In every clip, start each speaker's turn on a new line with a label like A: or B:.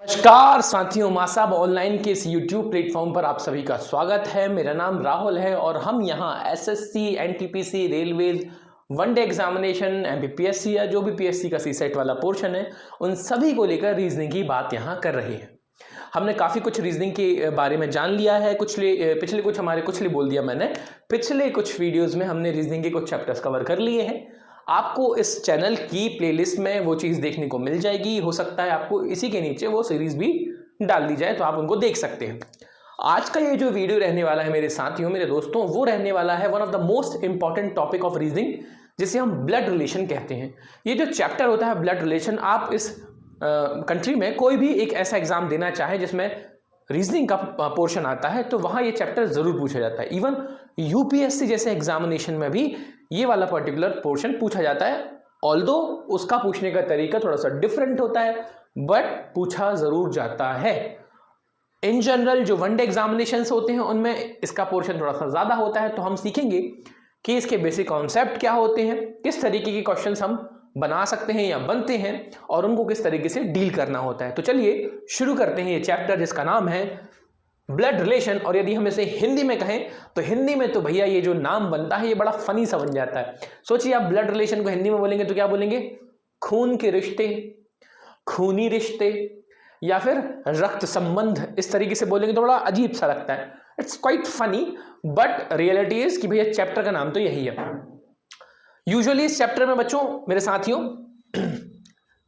A: नमस्कार साथियों, मासाब ऑनलाइन के इस YouTube प्लेटफॉर्म पर आप सभी का स्वागत है। मेरा नाम राहुल है और हम यहाँ SSC, NTPC, railways, one day examination, MPPSC या जो भी पीएससी का सीसेट वाला पोर्शन है, उन सभी को लेकर रीजनिंग की बात यहाँ कर रहे हैं। हमने काफ़ी कुछ रीजनिंग के बारे में जान लिया है। पिछले कुछ वीडियोज़ में हमने रीजनिंग के कुछ चैप्टर्स कवर कर लिए हैं। आपको इस चैनल की प्लेलिस्ट में वो चीज़ देखने को मिल जाएगी। हो सकता है आपको इसी के नीचे वो सीरीज़ भी डाल दी जाए तो आप उनको देख सकते हैं। आज का ये जो वीडियो रहने वाला है मेरे साथियों, मेरे दोस्तों, वो रहने वाला है one of the most important topic of reasoning, जिसे हम ब्लड रिलेशन कहते हैं। ये जो चैप्टर होता है ब्लड रिलेशन, आप इस कंट्री में कोई भी एक ऐसा एग्जाम देना चाहे जिसमें रीजनिंग का पोर्शन आता है तो वहाँ ये चैप्टर ज़रूर पूछा जाता है। इवन यूपीएससी जैसे एग्जामिनेशन में भी ये वाला पर्टिकुलर पोर्शन पूछा जाता है। ऑल्दो उसका पूछने का तरीका थोड़ा सा डिफरेंट होता है, बट पूछा ज़रूर जाता है। इन जनरल जो वनडे एग्जामिनेशंस होते हैं उनमें इसका पोर्शन थोड़ा सा ज़्यादा होता है। तो हम सीखेंगे कि इसके बेसिक कॉन्सेप्ट क्या होते हैं, किस तरीके के क्वेश्चंस हम बना सकते हैं या बनते हैं और उनको किस तरीके से डील करना होता है। तो चलिए शुरू करते हैं ये चैप्टर जिसका नाम है ब्लड रिलेशन। और यदि हम इसे हिंदी में कहें तो हिंदी में तो भैया ये जो नाम बनता है ये बड़ा फनी सा बन जाता है। सोचिए आप ब्लड रिलेशन को हिंदी में बोलेंगे तो क्या बोलेंगे? खून के रिश्ते, खूनी रिश्ते या फिर रक्त संबंध, इस तरीके से बोलेंगे तो बड़ा अजीब सा लगता है। It's quite funny, but reality is कि भैया चैप्टर का नाम तो यही है। यूजुअली इस चैप्टर में बच्चों, मेरे साथियों,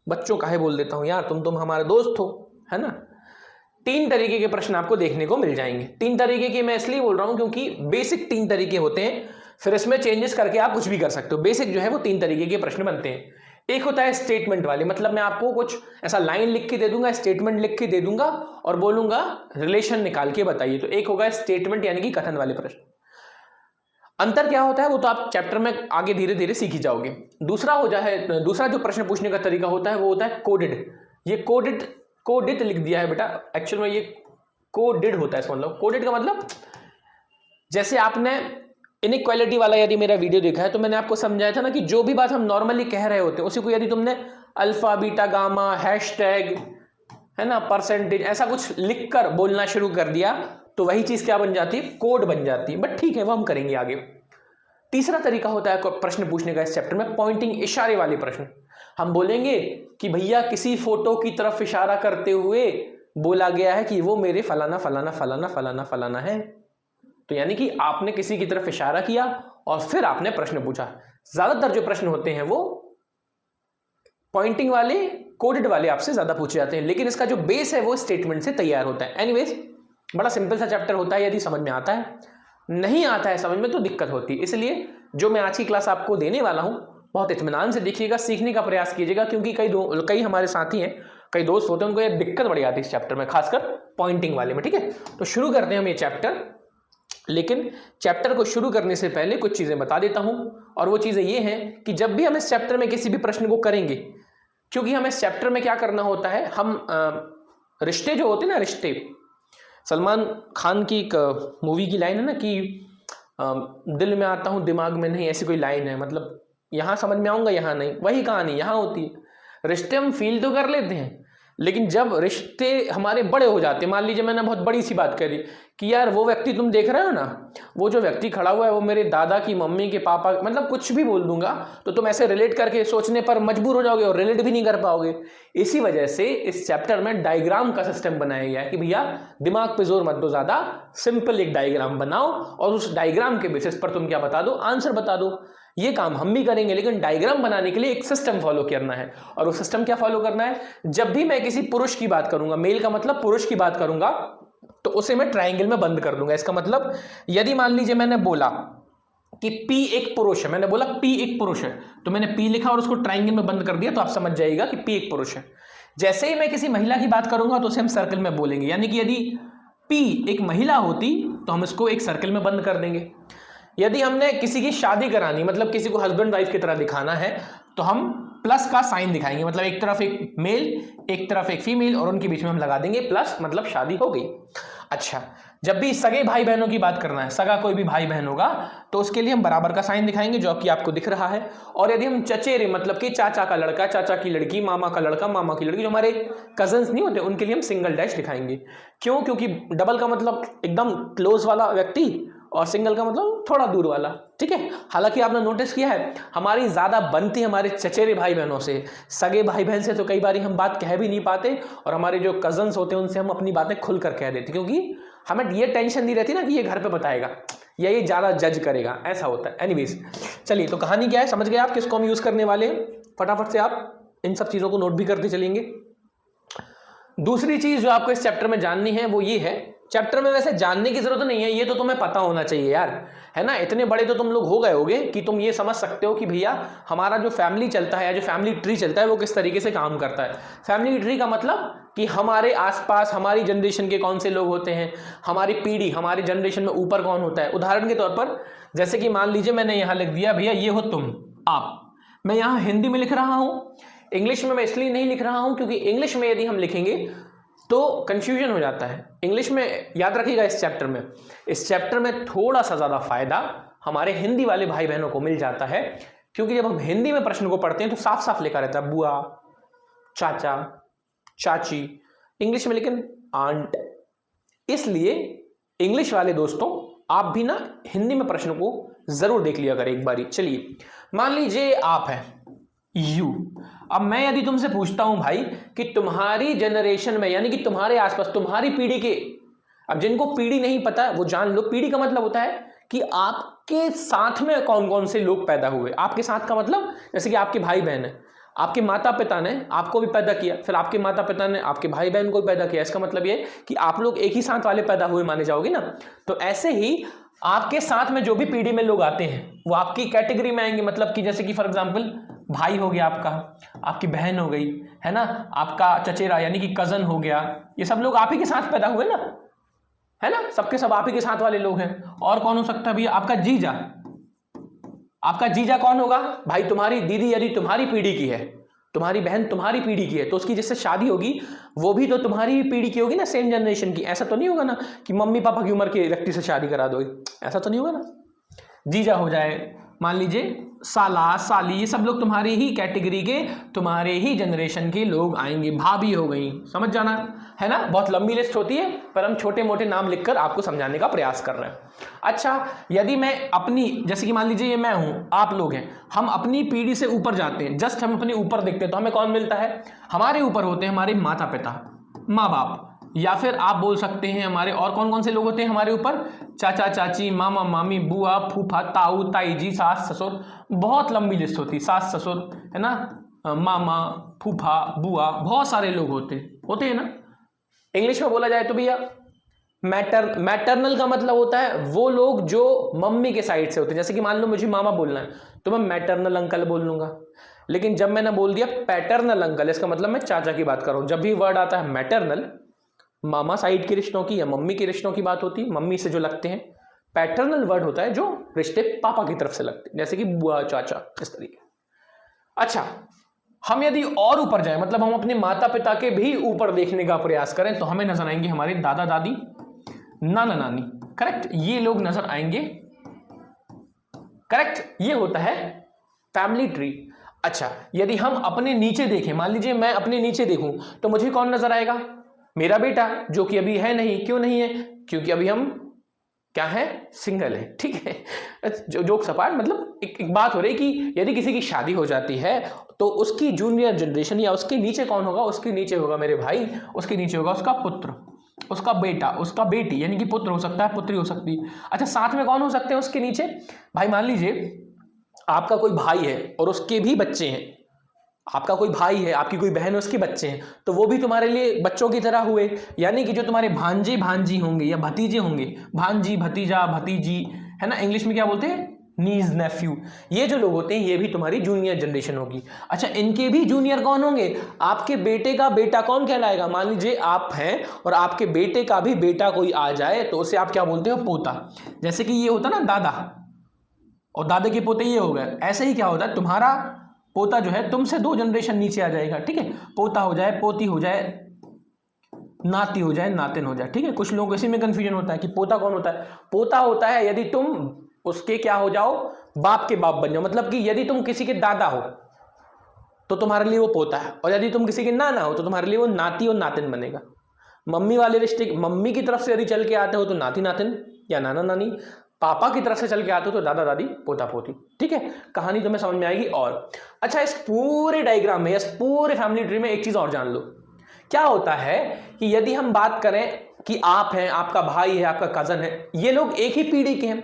A: बच्चों काहे बोल देता हूं यार, तुम हमारे दोस्त हो, है ना। 3 तरीके के प्रश्न आपको देखने को मिल जाएंगे। 3 तरीके के मैं इसलिए बोल रहा हूं क्योंकि बेसिक 3 तरीके होते हैं, फिर इसमें चेंजेस करके आप कुछ भी कर सकते हो। बेसिक जो है वो 3 तरीके के प्रश्न बनते हैं। एक होता है स्टेटमेंट वाले, मतलब मैं आपको कुछ ऐसा लाइन लिख के दे दूंगा, स्टेटमेंट लिख के दे दूंगा और बोलूंगा रिलेशन निकाल के बताइए। तो एक होगा स्टेटमेंट यानी कि कथन वाले प्रश्न। अंतर क्या होता है वो तो आप चैप्टर में आगे धीरे धीरे सीख ही जाओगे। दूसरा जो प्रश्न पूछने का तरीका होता है वो होता है कोडेड। ये कोडिट लिख दिया है बेटा, एक्चुअल में ये कोडिड होता है। इसका मतलब, कोडिड का मतलब, जैसे आपने इनइक्वालिटी वाला यदि मेरा वीडियो देखा है तो मैंने आपको समझाया था ना कि जो भी बात हम नॉर्मली कह रहे होते हैं उसी को यदि तुमने अल्फा, बीटा, गामा, हैशटैग, है ना, परसेंटेज, ऐसा कुछ लिख कर बोलना शुरू कर दिया तो वही चीज क्या बन जाती है? कोड बन जाती है। बट ठीक है, वो हम करेंगे आगे। तीसरा तरीका होता है प्रश्न पूछने का इस चैप्टर में, पॉइंटिंग, इशारे वाले प्रश्न। हम बोलेंगे कि भैया किसी फोटो की तरफ इशारा करते हुए बोला गया है कि वो मेरे फलाना फलाना फलाना फलाना फलाना है। तो यानी कि आपने किसी की तरफ इशारा किया और फिर आपने प्रश्न पूछा। ज्यादातर जो प्रश्न होते हैं वो पॉइंटिंग वाले, कोडेड वाले आपसे ज्यादा पूछे जाते हैं, लेकिन इसका जो बेस है वो स्टेटमेंट से तैयार होता है। एनीवेज, बड़ा सिंपल सा चैप्टर होता है यदि समझ में आता है। नहीं आता है समझ में तो दिक्कत होती है। इसलिए जो मैं आज की क्लास आपको देने वाला हूं बहुत इत्मीनान से देखिएगा, सीखने का प्रयास कीजिएगा, क्योंकि कई हमारे साथी हैं, कई दोस्त होते हैं, उनको ये दिक्कत बड़ी आती है इस चैप्टर में, खासकर पॉइंटिंग वाले में। ठीक है, तो शुरू करते हैं हम ये चैप्टर। लेकिन चैप्टर को शुरू करने से पहले कुछ चीजें बता देता हूं, और वो चीजें ये हैं कि जब भी हम इस चैप्टर में किसी भी प्रश्न को करेंगे, क्योंकि हमें इस चैप्टर में क्या करना होता है, हम रिश्ते जो होते हैं ना, रिश्ते, सलमान खान की एक मूवी की लाइन है ना कि दिल में आता हूं दिमाग में नहीं, ऐसी कोई लाइन है। मतलब यहाँ समझ में आऊंगा, यहाँ नहीं, वही कहानी यहाँ होती है। रिश्ते हम फील तो कर लेते हैं, लेकिन जब रिश्ते हमारे बड़े हो जाते हैं, मान लीजिए मैंने बहुत बड़ी सी बात करी कि यार वो व्यक्ति तुम देख रहे हो ना, वो जो व्यक्ति खड़ा हुआ है वो मेरे दादा की मम्मी के पापा, मतलब कुछ भी बोल दूंगा तो तुम ऐसे रिलेट करके सोचने पर मजबूर हो जाओगे और रिलेट भी नहीं कर पाओगे। इसी वजह से इस चैप्टर में डायग्राम का सिस्टम बनाया गया है कि भैया दिमाग पे जोर मत दो ज्यादा, सिंपल एक डायग्राम बनाओ और उस डायग्राम के बेसिस पर तुम क्या बता दो, आंसर बता दो। ये काम हम भी करेंगे, लेकिन डायग्राम बनाने के लिए एक सिस्टम फॉलो करना है। और वो सिस्टम क्या फॉलो करना है? जब भी मैं किसी पुरुष की बात करूंगा, मेल का मतलब पुरुष की बात करूंगा, तो उसे मैं ट्रायंगल में बंद कर दूंगा। इसका मतलब यदि मान लीजिए मैंने बोला कि P एक पुरुष है, मैंने बोला P एक पुरुष है, तो मैंने P लिखा और उसको ट्रायंगल में बंद कर दिया, तो आप समझ जाइएगा कि P एक पुरुष है। जैसे ही मैं किसी महिला की बात करूंगा तो उसे हम सर्कल में बोलेंगे, यानी कि यदि P एक महिला होती तो हम इसको एक सर्कल में बंद कर देंगे। यदि हमने किसी की शादी करानी, मतलब किसी को हस्बैंड वाइफ की तरह दिखाना है, तो हम प्लस का साइन दिखाएंगे, मतलब एक तरफ एक मेल, एक तरफ एक फीमेल, और उनके बीच में हम लगा देंगे प्लस, मतलब शादी हो गई। अच्छा, जब भी सगे भाई बहनों की बात करना है, सगा कोई भी भाई बहन होगा तो उसके लिए हम बराबर का साइन दिखाएंगे जो कि आपको दिख रहा है। और यदि हम चचेरे मतलब कि चाचा का लड़का, चाचा की लड़की, मामा का लड़का, मामा की लड़की, जो हमारे कजन्स नहीं होते, उनके लिए हम सिंगल डैश दिखाएंगे। क्यों? क्योंकि डबल का मतलब एकदम क्लोज वाला व्यक्ति और सिंगल का मतलब थोड़ा दूर वाला, ठीक है। हालांकि आपने नोटिस किया है हमारी ज्यादा बनती हमारे चचेरे भाई बहनों से, सगे भाई बहन से तो कई बार हम बात कह भी नहीं पाते, और हमारे जो कजन्स होते हैं उनसे हम अपनी बातें खुलकर कह देते, क्योंकि हमें ये टेंशन नहीं रहती ना कि ये घर पे बताएगा या ये ज्यादा जज करेगा, ऐसा होता है। एनीवेज, चलिए तो कहानी क्या है समझ गए आप, किसको हम यूज करने वाले हैं। फटाफट से आप इन सब चीजों को नोट भी करते चलेंगे। दूसरी चीज जो आपको इस चैप्टर में जाननी है वो ये है, चैप्टर में वैसे जानने की जरूरत नहीं है, ये तो तुम्हें पता होना चाहिए यार, है ना। इतने बड़े तो तुम लोग हो गए होगे कि तुम ये समझ सकते हो कि भैया हमारा जो फैमिली चलता है या जो फैमिली ट्री चलता है वो किस तरीके से काम करता है। फैमिली ट्री का मतलब कि हमारे आसपास हमारी जनरेशन के कौन से लोग होते हैं, हमारी पीढ़ी, हमारी जनरेशन में ऊपर कौन होता है। उदाहरण के तौर पर जैसे कि मान लीजिए मैंने यहाँ लिख दिया भैया ये हो तुम, आप। मैं यहाँ हिंदी में लिख रहा हूँ, इंग्लिश में मैं इसलिए नहीं लिख रहा हूँ क्योंकि इंग्लिश में यदि हम लिखेंगे तो कंफ्यूजन हो जाता है। इंग्लिश में याद रखिएगा इस चैप्टर में थोड़ा सा ज़्यादा फायदा हमारे हिंदी वाले भाई बहनों को मिल जाता है, क्योंकि जब हम हिंदी में प्रश्न को पढ़ते हैं तो साफ साफ लिखा रहता है बुआ, चाचा, चाची, इंग्लिश में लेकिन आंट। इसलिए इंग्लिश वाले दोस्तों आप भी ना हिंदी में प्रश्न को जरूर देख लिया करें एक बारी। चलिए मान लीजिए आप हैं यू, अब मैं यदि तुमसे पूछता हूं भाई कि तुम्हारी जनरेशन में यानी कि तुम्हारे आसपास तुम्हारी पीढ़ी के, अब जिनको पीढ़ी नहीं पता वो जान लो, पीढ़ी का मतलब होता है कि आपके साथ में कौन कौन से लोग पैदा हुए। आपके साथ का मतलब जैसे कि आपके भाई बहन है, आपके माता पिता ने आपको भी पैदा किया, फिर आपके माता पिता ने आपके भाई बहन को भी पैदा किया, इसका मतलब ये कि आप लोग एक ही साथ वाले पैदा हुए माने जाओगे ना। तो ऐसे ही आपके साथ में जो भी पीढ़ी में लोग आते हैं वो आपकी कैटेगरी में आएंगे, मतलब कि जैसे कि फॉर एग्जांपल भाई हो गया आपका, आपकी बहन हो गई, है ना, आपका चचेरा यानी कि कजन हो गया, ये सब लोग आप ही के साथ पैदा हुए ना, है ना, सबके सब आप ही के साथ वाले लोग हैं। और कौन हो सकता है भैया, आपका जीजा। आपका जीजा कौन होगा भाई, तुम्हारी दीदी यदि तुम्हारी पीढ़ी की है, तुम्हारी बहन तुम्हारी पीढ़ी की है तो उसकी जिससे शादी होगी वो भी तो तुम्हारी पीढ़ी की होगी ना, सेम जनरेशन की। ऐसा तो नहीं होगा ना कि मम्मी पापा की उम्र के व्यक्ति से शादी करा दोगे, ऐसा तो नहीं होगा ना। जीजा हो जाए, मान लीजिए साला, साली, ये सब लोग तुम्हारी ही कैटेगरी के, तुम्हारे ही जनरेशन के लोग आएंगे। भाभी हो गई, समझ जाना, है ना। बहुत लंबी लिस्ट होती है पर हम छोटे मोटे नाम लिखकर आपको समझाने का प्रयास कर रहे हैं। अच्छा, यदि मैं अपनी, जैसे कि मान लीजिए ये मैं हूं, आप लोग हैं, हम अपनी पीढ़ी से ऊपर जाते हैं, जस्ट हम अपने ऊपर देखते हैं तो हमें कौन मिलता है, हमारे ऊपर होते हैं हमारे माता पिता, माँ बाप, या फिर आप बोल सकते हैं हमारे और कौन कौन से लोग होते हैं हमारे ऊपर, चाचा चाची, मामा मामी, बुआ फूफा, ताऊ ताई जी, सास ससुर, बहुत लंबी लिस्ट होती है, सास ससुर, है ना, मामा फूफा बुआ, बहुत सारे लोग होते हैं ना। इंग्लिश में बोला जाए तो भैया मैटरनल का मतलब होता है वो लोग जो मम्मी के साइड से होते हैं। जैसे कि मान लो मुझे मामा बोलना है तो मैं मैटरनल अंकल बोल लूंगा, लेकिन जब मैंने बोल दिया पैटर्नल अंकल, इसका मतलब मैं चाचा की बात कर रहा हूं। जब भी वर्ड आता है मैटरनल, मामा साइड के रिश्तों की या मम्मी के रिश्तों की बात होती है, मम्मी से जो लगते हैं। पैटर्नल वर्ड होता है जो रिश्ते पापा की तरफ से लगते हैं, जैसे कि बुआ चाचा, इस तरीके। अच्छा, हम यदि और ऊपर जाएं, मतलब हम अपने माता पिता के भी ऊपर देखने का प्रयास करें तो हमें नजर आएंगे हमारे दादा दादी, नाना नानी, करेक्ट, ये लोग नजर आएंगे, करेक्ट, ये होता है फैमिली ट्री। अच्छा, यदि हम अपने नीचे देखें, मान लीजिए मैं अपने नीचे देखूं तो मुझे कौन नजर आएगा, मेरा बेटा, जो कि अभी है नहीं। क्यों नहीं है, क्योंकि अभी हम क्या है, सिंगल है, ठीक है। जोक सपाट, मतलब एक बात हो रही कि यदि किसी की शादी हो जाती है तो उसकी जूनियर जनरेशन या उसके नीचे कौन होगा, उसके नीचे होगा मेरे भाई, उसके नीचे होगा उसका पुत्र, उसका बेटा, उसका बेटी, यानी कि पुत्र हो सकता है, पुत्री हो सकती है। अच्छा, साथ में कौन हो सकते हैं उसके नीचे भाई, मान लीजिए आपका कोई भाई है और उसके भी बच्चे हैं, आपका कोई भाई है, आपकी कोई बहन है, उसके बच्चे हैं, तो वो भी तुम्हारे लिए बच्चों की तरह हुए। यानी कि जो तुम्हारे भांजे भांजी होंगे या भतीजे होंगे, भांजी भतीजा भतीजी, है ना, इंग्लिश में क्या बोलते हैं, नीज नेफ्यू, ये जो लोग होते हैं ये भी तुम्हारी जूनियर जनरेशन होगी। अच्छा, इनके भी जूनियर कौन होंगे, आपके बेटे का बेटा कौन कहलाएगा। मान लीजिए आप हैं और आपके बेटे का भी बेटा कोई आ जाए तो उसे आप क्या बोलते हो, पोता। जैसे कि ये होता ना दादा और दादे के पोते ये हो गए, ऐसे ही क्या होता है, तुम्हारा पोता जो है तुमसे 2 जनरेशन नीचे आ जाएगा, ठीक है, पोता हो जाए, पोती हो जाए, नाती हो जाए, नातिन हो जाए, ठीक है। कुछ लोगों को इसी में कंफ्यूजन होता है कि पोता कौन होता है। पोता होता है यदि तुम उसके क्या हो जाओ, बाप के बाप बन जाओ, मतलब कि यदि तुम किसी के दादा हो तो तुम्हारे लिए वो पोता है, और यदि तुम किसी के नाना हो तो तुम्हारे लिए वो नाती और नातिन बनेगा। मम्मी वाले रिश्ते, मम्मी की तरफ से यदि चल के आते हो तो नाती नातिन या नाना नानी, पापा की तरफ से चल के आते हो तो दादा दादी पोता पोती, ठीक है। कहानी तुम्हें समझ में आएगी। और अच्छा, इस पूरे डायग्राम में, इस पूरे फैमिली ट्री में एक चीज और जान लो, क्या होता है कि यदि हम बात करें कि आप हैं, आपका भाई है, आपका कजन है, ये लोग एक ही पीढ़ी के हैं,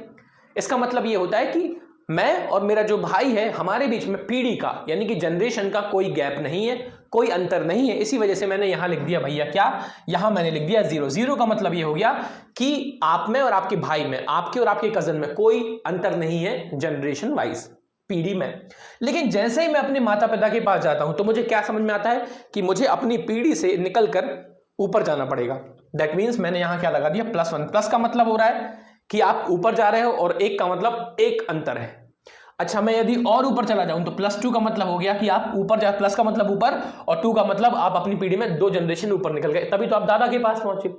A: इसका मतलब ये होता है कि मैं और मेरा जो भाई है, हमारे बीच में पीढ़ी का यानी कि जनरेशन का कोई गैप नहीं है, कोई अंतर नहीं है। इसी वजह से मैंने यहां लिख दिया भैया क्या, यहां मैंने लिख दिया 0। 0 का मतलब ये हो गया कि आप में और आपके भाई में, आपके और आपके कजन में कोई अंतर नहीं है जनरेशन वाइज, पीढ़ी में। लेकिन जैसे ही मैं अपने माता पिता के पास जाता हूं तो मुझे क्या समझ में आता है कि मुझे अपनी पीढ़ी से निकलकर ऊपर जाना पड़ेगा। दैट मीन्स मैंने यहां क्या लगा दिया, +1। प्लस का मतलब हो रहा है कि आप ऊपर जा रहे हो, और 1 का मतलब एक अंतर है। अच्छा, मैं यदि और ऊपर चला जाऊं तो +2 का मतलब हो गया कि आप ऊपर जा, प्लस का मतलब ऊपर और 2 का मतलब आप अपनी पीढ़ी में 2 जनरेशन ऊपर निकल गए, तभी तो आप दादा के पास पहुंचे।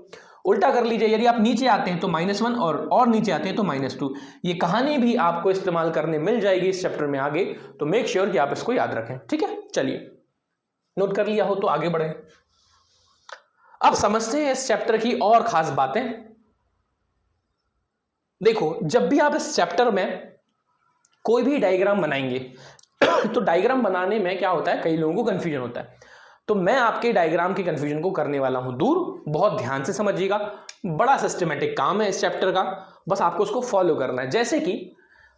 A: उल्टा कर लीजिए, यदि आप नीचे आते हैं तो -1 और नीचे आते हैं तो -2। ये कहानी भी आपको इस्तेमाल करने मिल जाएगी इस चैप्टर में आगे, तो मेक श्योर कि आप इसको याद रखें, ठीक है। चलिए, नोट कर लिया हो तो आगे बढ़े। अब समझते हैं इस चैप्टर की और खास बातें। देखो, जब भी आप इस चैप्टर में कोई भी डायग्राम बनाएंगे तो डायग्राम बनाने में क्या होता है, कई लोगों को कंफ्यूजन होता है, तो मैं आपके डायग्राम के कंफ्यूजन को करने वाला हूं दूर। बहुत ध्यान से समझिएगा, बड़ा सिस्टमेटिक काम है इस चैप्टर का, बस आपको उसको फॉलो करना है। जैसे कि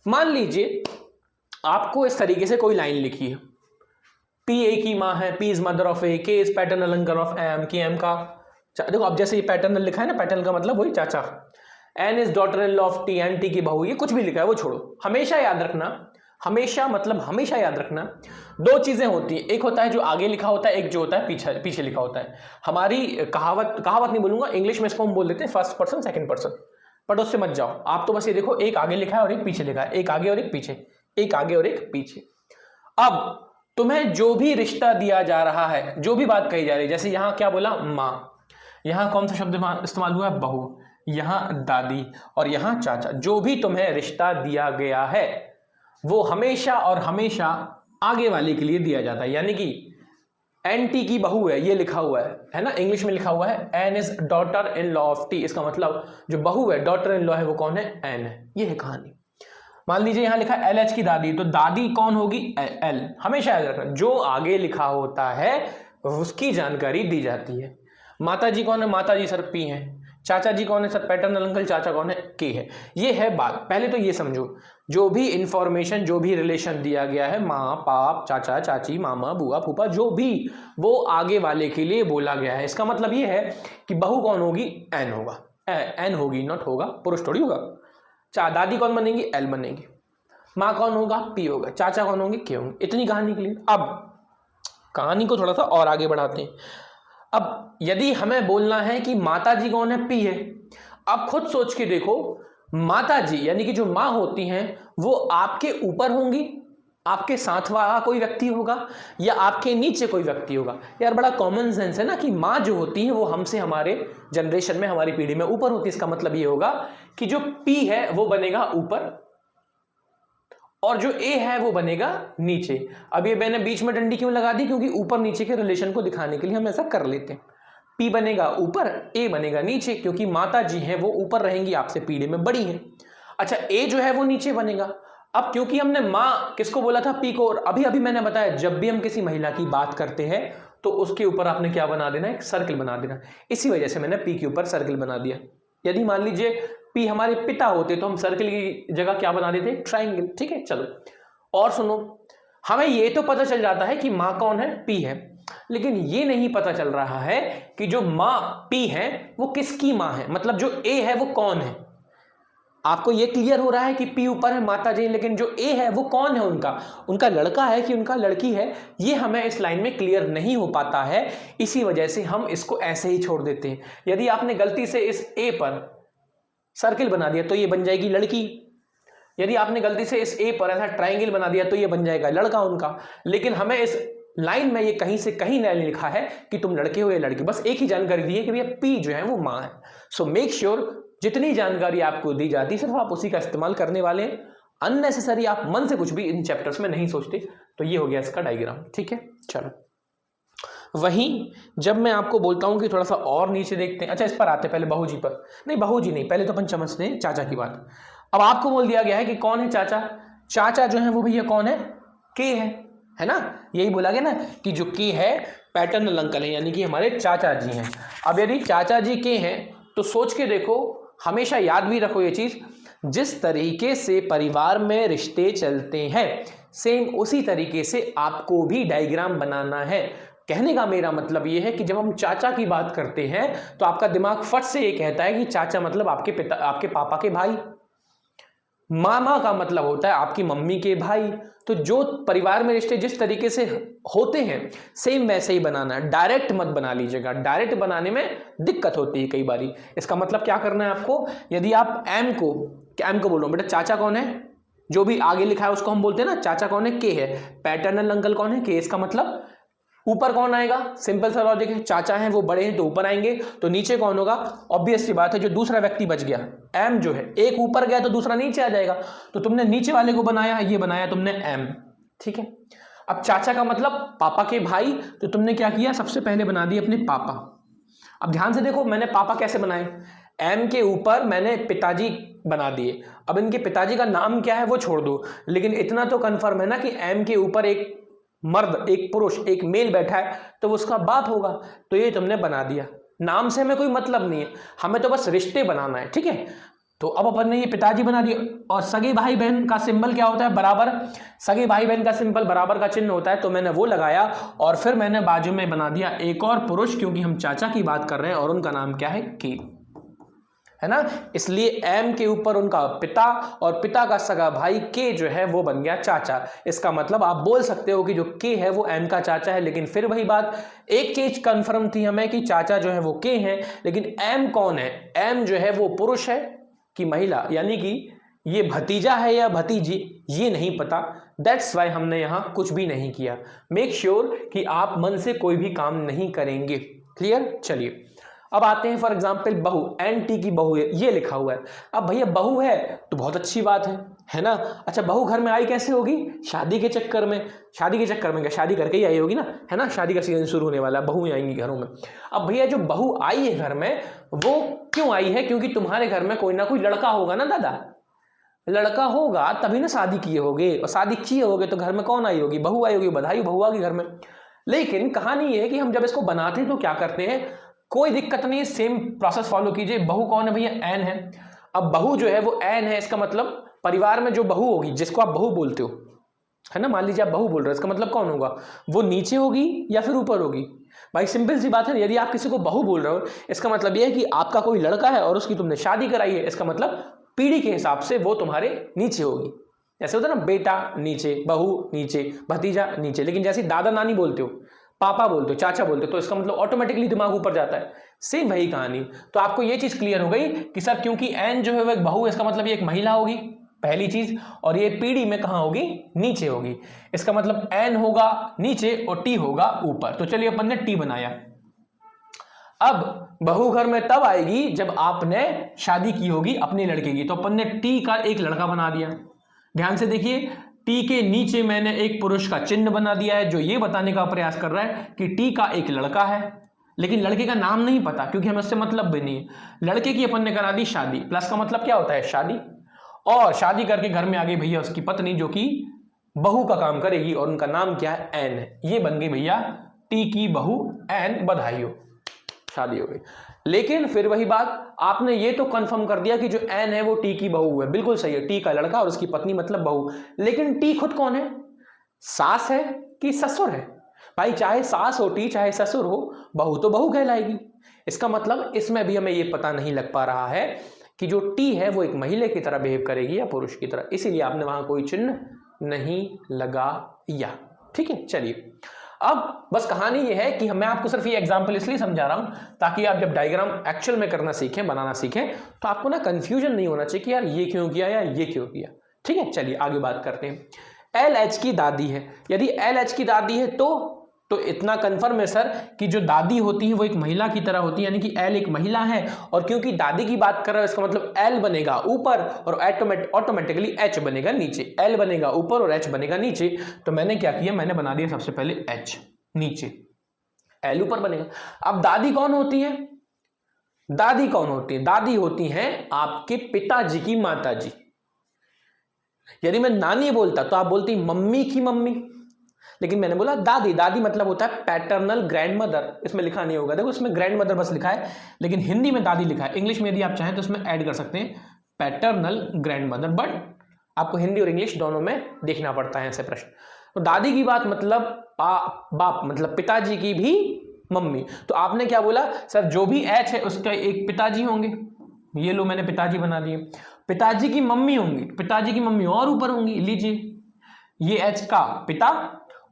A: मान लीजिए आपको इस तरीके से कोई लाइन लिखी है, पी ए की माँ है, P is mother of A, K is paternal uncle of M, K M का, देखो अब जैसे ये पैटर्नल लिखा है ना, पैटर्नल का मतलब वही चाचा, N is daughter in law of T, N T की बहू, ये कुछ भी लिखा है वो छोड़ो। हमेशा याद रखना, हमेशा मतलब हमेशा याद रखना, 2 चीजें होती हैं, एक होता है जो आगे लिखा होता है, एक जो होता है पीछे लिखा होता है। हमारी कहावत नहीं बोलूंगा, इंग्लिश में इसको हम बोल देते हैं first person second person, but उससे मत जाओ। आप तो बस ये देखो, एक आगे लिखा है और एक पीछे लिखा है, एक आगे और एक पीछे, एक आगे और एक पीछे। अब तुम्हें जो भी रिश्ता दिया जा रहा है, जो भी बात कही जा रही है, जैसे यहां क्या बोला, माँ, यहां कौन सा शब्द इस्तेमाल हुआ है, बहू, यहां दादी, और यहां चाचा, जो भी तुम्हें रिश्ता दिया गया है वो हमेशा और हमेशा आगे वाले के लिए दिया जाता है। यानी कि एनटी की बहू है, ये लिखा हुआ है ना, इंग्लिश में लिखा हुआ है N is daughter in law of T, इसका मतलब जो बहू है, डॉटर इन लॉ है, वो कौन है, एन है। ये है कहानी। मान लीजिए यहां लिखा है LH की दादी, तो दादी कौन होगी, L। हमेशा याद रखना, जो आगे लिखा होता है उसकी जानकारी दी जाती है। माता जी कौन है, माता जी सर P है। चाचा जी कौन है सर, पैटर्नल अंकल, चाचा कौन है, K है। ये है बात। पहले तो ये समझो, जो भी इंफॉर्मेशन, जो भी रिलेशन दिया गया है, माँ बाप, चाचा चाची, मामा बुआ फूफा, जो भी, वो आगे वाले के लिए बोला गया है। इसका मतलब ये है कि बहू कौन होगी, एन होगा, एन होगी, नॉट होगा, पुरुष थोड़ी होगा। दादी कौन बनेगी, एल बनेगी। माँ कौन होगा, पी होगा। चाचा कौन होंगे, के होंगे। इतनी कहानी के लिए। अब कहानी को थोड़ा सा और आगे बढ़ाते हैं। अब यदि हमें बोलना है कि माता जी कौन है, पी है, अब खुद सोच के देखो, माता जी यानी कि जो माँ होती हैं वो आपके ऊपर होंगी, आपके साथ वाला कोई व्यक्ति होगा, या आपके नीचे कोई व्यक्ति होगा। यार बड़ा कॉमन सेंस है ना कि माँ जो होती है वो हमसे, हमारे जनरेशन में, हमारी पीढ़ी में ऊपर होती है। इसका मतलब ये होगा कि जो पी है वो बनेगा ऊपर और जो ए है वो बनेगा नीचे। अब ये मैंने बीच में डंडी क्यों लगा दी, क्योंकि ऊपर नीचे के रिलेशन को दिखाने के लिए हम ऐसा कर लेते हैं। पी बनेगा ऊपर, ए बनेगा नीचे, क्योंकि माता जी हैं वो ऊपर रहेंगी, आपसे पीढ़ी में बड़ी हैं। अच्छा, ए जो है वो नीचे बनेगा। अब क्योंकि हमने माँ किसको बोला था, पी को, और अभी अभी मैंने बताया जब भी हम किसी महिला की बात करते हैं तो उसके ऊपर आपने क्या बना देना, एक सर्कल बना देना। इसी वजह से मैंने पी के ऊपर सर्कल बना दिया। यदि मान लीजिए पी हमारे पिता होते तो हम सर्कल की जगह क्या बना देते, ट्राइंगल। ठीक है, चलो और सुनो, हमें ये तो पता चल जाता है कि माँ कौन है, पी है, लेकिन ये नहीं पता चल रहा है कि जो माँ पी है वो किसकी माँ है, मतलब जो ए है वो कौन है। आपको ये क्लियर हो रहा है कि पी ऊपर है, माता जी, लेकिन जो ए है वो कौन है, उनका लड़का है कि उनका लड़की है, ये हमें इस लाइन में क्लियर नहीं हो पाता है। इसी वजह से हम इसको ऐसे ही छोड़ देते हैं। यदि आपने गलती से इस ए पर सर्किल बना दिया तो ये बन जाएगी लड़की, यदि आपने गलती से इस ए पर ऐसा ट्राइंगल बना दिया तो ये बन जाएगा लड़का उनका, लेकिन हमें इस लाइन में ये कहीं से कहीं नहीं लिखा है कि तुम लड़के हो या लड़की, बस एक ही जानकारी दी है कि भैया पी जो है वो माँ है। सो मेक श्योर जितनी जानकारी आपको दी जाती है सिर्फ आप उसी का इस्तेमाल करने वाले हैं, अननेसेसरी आप मन से कुछ भी इन चैप्टर्स में नहीं सोचते। तो ये हो गया इसका डायग्राम, ठीक है। चलो वहीं जब मैं आपको बोलता हूं कि थोड़ा सा और नीचे देखते हैं, अच्छा इस पर आते पहले बहू जी पर, नहीं बहू जी नहीं, पहले तो अपन समझते हैं चाचा की बात। अब आपको बोल दिया गया है कि कौन है चाचा, चाचा जो है वो भैया कौन है, के है ना, यही बोला गया ना कि जो के है पैटर्नल अंकल है, यानी कि हमारे चाचा जी हैं। अब यदि चाचा जी के हैं तो सोच के देखो, हमेशा याद भी रखो ये चीज, जिस तरीके से परिवार में रिश्ते चलते हैं सेम उसी तरीके से आपको भी डायग्राम बनाना है। कहने का मेरा मतलब ये है कि जब हम चाचा की बात करते हैं तो आपका दिमाग फट से ये कहता है कि चाचा मतलब आपके पिता, आपके पापा के भाई, मामा का मतलब होता है आपकी मम्मी के भाई। तो जो परिवार में रिश्ते जिस तरीके से होते हैं सेम वैसे ही बनाना है, डायरेक्ट मत बना लीजिएगा, डायरेक्ट बनाने में दिक्कत होती है कई बारी। इसका मतलब क्या करना है आपको, यदि आप एम को बोल रहा हूं बेटा, चाचा कौन है, जो भी आगे लिखा है उसको हम बोलते हैं ना, चाचा कौन है, के है, पैटर्नल अंकल कौन है, के, इसका मतलब ऊपर कौन आएगा, सिंपल सा लॉजिक है, चाचा हैं वो बड़े हैं तो ऊपर आएंगे, तो नीचे कौन होगा, ऑब्वियस सी बात है जो दूसरा व्यक्ति बच गया, एम जो है, एक ऊपर गया तो दूसरा नीचे आ जाएगा, तो तुमने नीचे वाले को बनाया, ये बनाया तुमने एम, ठीक है। अब चाचा का मतलब पापा के भाई, तो तुमने क्या किया, सबसे पहले बना दिए अपने पापा। अब ध्यान से देखो मैंने पापा कैसे बनाए, एम के ऊपर मैंने पिताजी बना दिए। अब इनके पिताजी का नाम क्या है वो छोड़ दो, लेकिन इतना तो कंफर्म है ना कि एम के ऊपर एक मर्द, एक पुरुष, एक मेल बैठा है तो उसका बाप होगा, तो ये तुमने बना दिया। नाम से हमें कोई मतलब नहीं है, हमें तो बस रिश्ते बनाना है, ठीक है। तो अब अपन ने ये पिताजी बना दिया, और सगे भाई बहन का सिंबल क्या होता है, बराबर, सगे भाई बहन का सिंबल बराबर का चिन्ह होता है, तो मैंने वो लगाया, और फिर मैंने बाजू में बना दिया एक और पुरुष, क्योंकि हम चाचा की बात कर रहे हैं और उनका नाम क्या है, के, है ना, इसलिए एम के ऊपर उनका पिता और पिता का सगा भाई के जो है वो बन गया चाचा। इसका मतलब आप बोल सकते हो कि जो के है वो एम का चाचा है, लेकिन फिर वही बात, एक चीज कंफर्म थी हमें कि चाचा जो है वो के हैं, लेकिन एम कौन है, एम जो है वो पुरुष है कि महिला, यानी कि ये भतीजा है या भतीजी ये नहीं पता, दैट्स वाई हमने यहां कुछ भी नहीं किया। मेक श्योर कि आप मन से कोई भी काम नहीं करेंगे, क्लियर। चलिए अब आते हैं फॉर एग्जाम्पल बहू, एन टी की बहू है, ये लिखा हुआ है। अब भैया बहू है तो बहुत अच्छी बात है ना। अच्छा बहू घर में आई कैसे होगी, शादी के चक्कर में, शादी के चक्कर में क्या, शादी करके ही आई होगी ना, है ना, शादी का सीजन शुरू होने वाला है, बहू आएंगी घरों में। अब भैया जो बहू आई है घर में वो क्यों आई है, क्योंकि तुम्हारे घर में कोई ना कोई लड़का होगा ना दादा, लड़का होगा तभी ना शादी किए होगे, और शादी किए होगे तो घर में कौन आई होगी, बहू आई होगी, बधाई बहू आ गई घर में। लेकिन कहानी ये है कि हम जब इसको बनाते हैं तो क्या करते हैं, कोई दिक्कत नहीं है, सेम प्रोसेस फॉलो कीजिए। बहू कौन है भैया, एन है। अब बहू जो है वो एन है, इसका मतलब परिवार में जो बहू होगी, जिसको आप बहू बोलते हो, है ना, मान लीजिए आप बहू बोल रहे हो, इसका मतलब कौन होगा, वो नीचे होगी या फिर ऊपर होगी। भाई सिंपल सी बात है, यदि आप किसी को बहू बोल रहे हो इसका मतलब यह है कि आपका कोई लड़का है और उसकी तुमने शादी कराई है, इसका मतलब पीढ़ी के हिसाब से वो तुम्हारे नीचे होगी। जैसे होता है ना, बेटा नीचे, बहू नीचे, भतीजा नीचे। लेकिन जैसे दादा नानी बोलते हो, पापा बोलते हो, चाचा बोलते हो, तो इसका मतलब ऑटोमेटिकली दिमाग ऊपर जाता है। सेम वही कहानी। तो आपको ये चीज क्लियर हो गई कि सर क्योंकि एन जो है वो एक बहू है, इसका मतलब ये एक महिला होगी, पहली चीज, और ये पीढ़ी में कहां होगी, नीचे होगी। इसका मतलब एन होगा नीचे और टी होगा ऊपर। तो चलिए अपन ने टी बनाया। अब बहू घर में तब आएगी जब आपने शादी की होगी अपने लड़के की, तो अपन ने टी का एक लड़का बना दिया। ध्यान से देखिए, टी के नीचे मैंने एक पुरुष का चिन्ह बना दिया है, जो ये बताने का प्रयास कर रहा है कि टी का एक लड़का है, लेकिन लड़के का नाम नहीं पता क्योंकि हमें उससे मतलब भी नहीं है। लड़के की अपन ने करा दी शादी, प्लस का मतलब क्या होता है, शादी, और शादी करके घर में आ गई भैया उसकी पत्नी, जो कि बहू का काम करेगी, और उनका नाम क्या है, एन है। ये बन गई भैया टी की बहू एन, बधाई हो, शादी हो गई। लेकिन फिर वही बात, आपने ये तो कंफर्म कर दिया कि जो एन है वो टी की बहू है, बिल्कुल सही है, टी का लड़का और उसकी पत्नी मतलब बहू। लेकिन टी खुद कौन है, सास है कि ससुर है? भाई चाहे सास हो टी, चाहे ससुर हो, बहू तो बहू कहलाएगी। इसका मतलब इसमें भी हमें ये पता नहीं लग पा रहा है कि जो टी है वो एक महिला की तरह बिहेव करेगी या पुरुष की तरह, इसीलिए आपने वहां कोई चिन्ह नहीं लगाया। ठीक है, चलिए अब बस कहानी ये है कि मैं आपको सिर्फ ये एग्जांपल इसलिए समझा रहा हूं ताकि आप जब डायग्राम एक्चुअल में करना सीखें, बनाना सीखें, तो आपको ना कंफ्यूजन नहीं होना चाहिए कि यार ये क्यों किया या ये क्यों किया। ठीक है, चलिए आगे बात करते हैं। एल एच की दादी है, यदि एल एच की दादी है तो तो इतना कंफर्म है सर कि जो दादी होती है वो एक महिला की तरह होती है, यानी कि एल एक महिला है, और क्योंकि दादी की बात कर रहा है इसका मतलब एल बनेगा ऊपर और ऑटोमेटिकली एच बनेगा नीचे। एल बनेगा ऊपर और एच बनेगा नीचे। तो मैंने क्या किया, मैंने बना दिया सबसे पहले एच नीचे, एल ऊपर बनेगा। अब दादी कौन होती है? दादी कौन होती है? दादी होती हैं आपके पिताजी की माता जी। यदि मैं नानी बोलता तो आप बोलती मम्मी की मम्मी, लेकिन मैंने बोला दादी। दादी मतलब होता है पैटर्नल ग्रैंड मदर। इसमें लिखा नहीं होगा, देखो इसमें ग्रैंड मदर बस लिखा है, लेकिन हिंदी में दादी लिखा है। इंग्लिश में यदि आप चाहें तो इसमें ऐड कर सकते हैं पैटर्नल ग्रैंड मदर, बट आपको हिंदी और इंग्लिश दोनों में देखना पड़ता है ऐसे प्रश्न। तो दादी की बात मतलब बाप, मतलब पिताजी की भी मम्मी। तो आपने क्या बोला सर, जो भी एच है उसका एक पिताजी होंगे, ये लो मैंने पिताजी बना दिए। पिताजी की मम्मी होंगी, पिताजी की मम्मी और ऊपर होंगी, लीजिए ये एच का पिता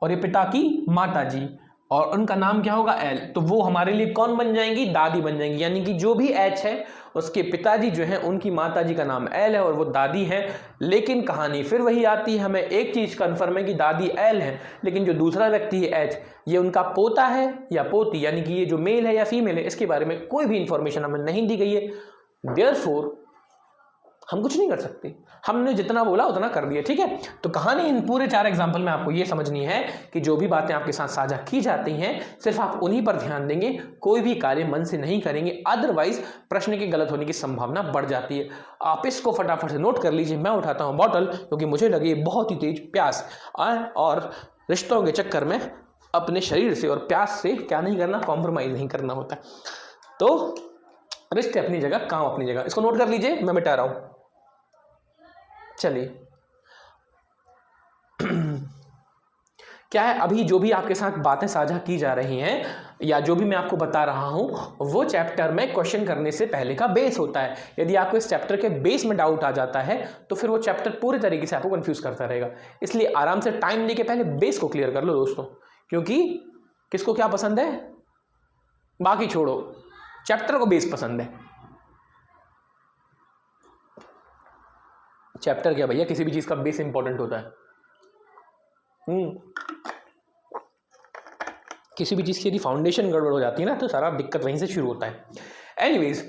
A: और ये पिता की माता जी, और उनका नाम क्या होगा एल। तो वो हमारे लिए कौन बन जाएंगी? दादी बन जाएंगी। यानी कि जो भी एच है उसके पिताजी जो है उनकी माताजी का नाम एल है और वो दादी है। लेकिन कहानी फिर वही आती है, हमें एक चीज कंफर्म है कि दादी एल है, लेकिन जो दूसरा व्यक्ति है एच, ये उनका पोता है या पोती, यानी कि ये जो मेल है या फीमेल है, इसके बारे में कोई भी इंफॉर्मेशन हमें नहीं दी गई है। देयरफॉर हम कुछ नहीं कर सकते, हमने जितना बोला उतना कर दिया, ठीक है। तो कहानी इन पूरे 4 एग्जाम्पल में आपको ये समझनी है कि जो भी बातें आपके साथ साझा की जाती हैं सिर्फ आप उन्हीं पर ध्यान देंगे, कोई भी कार्य मन से नहीं करेंगे, अदरवाइज प्रश्न के गलत होने की संभावना बढ़ जाती है। आप इसको फटाफट से नोट कर लीजिए। मैं उठाता हूं बॉटल क्योंकि मुझे लगी बहुत ही तेज प्यास, और रिश्तों के चक्कर में अपने शरीर से और प्यास से क्या नहीं करना, कॉम्प्रोमाइज नहीं करना होता। तो रिश्ते अपनी जगह, काम अपनी जगह, इसको नोट कर लीजिए, मैं मिटा रहा हूं। चलिए क्या है, अभी जो भी आपके साथ बातें साझा की जा रही हैं या जो भी मैं आपको बता रहा हूं वो चैप्टर में क्वेश्चन करने से पहले का बेस होता है। यदि आपको इस चैप्टर के बेस में डाउट आ जाता है तो फिर वो चैप्टर पूरे तरीके से आपको कंफ्यूज करता रहेगा। इसलिए आराम से टाइम लेके पहले बेस को क्लियर कर लो दोस्तों, क्योंकि किसको क्या पसंद है बाकी छोड़ो, चैप्टर को बेस पसंद है। चैप्टर क्या भैया, किसी भी चीज का बेस इंपॉर्टेंट होता है। किसी भी चीज की यदि फाउंडेशन गड़बड़ हो जाती है ना तो सारा दिक्कत वहीं से शुरू होता है। एनीवेज,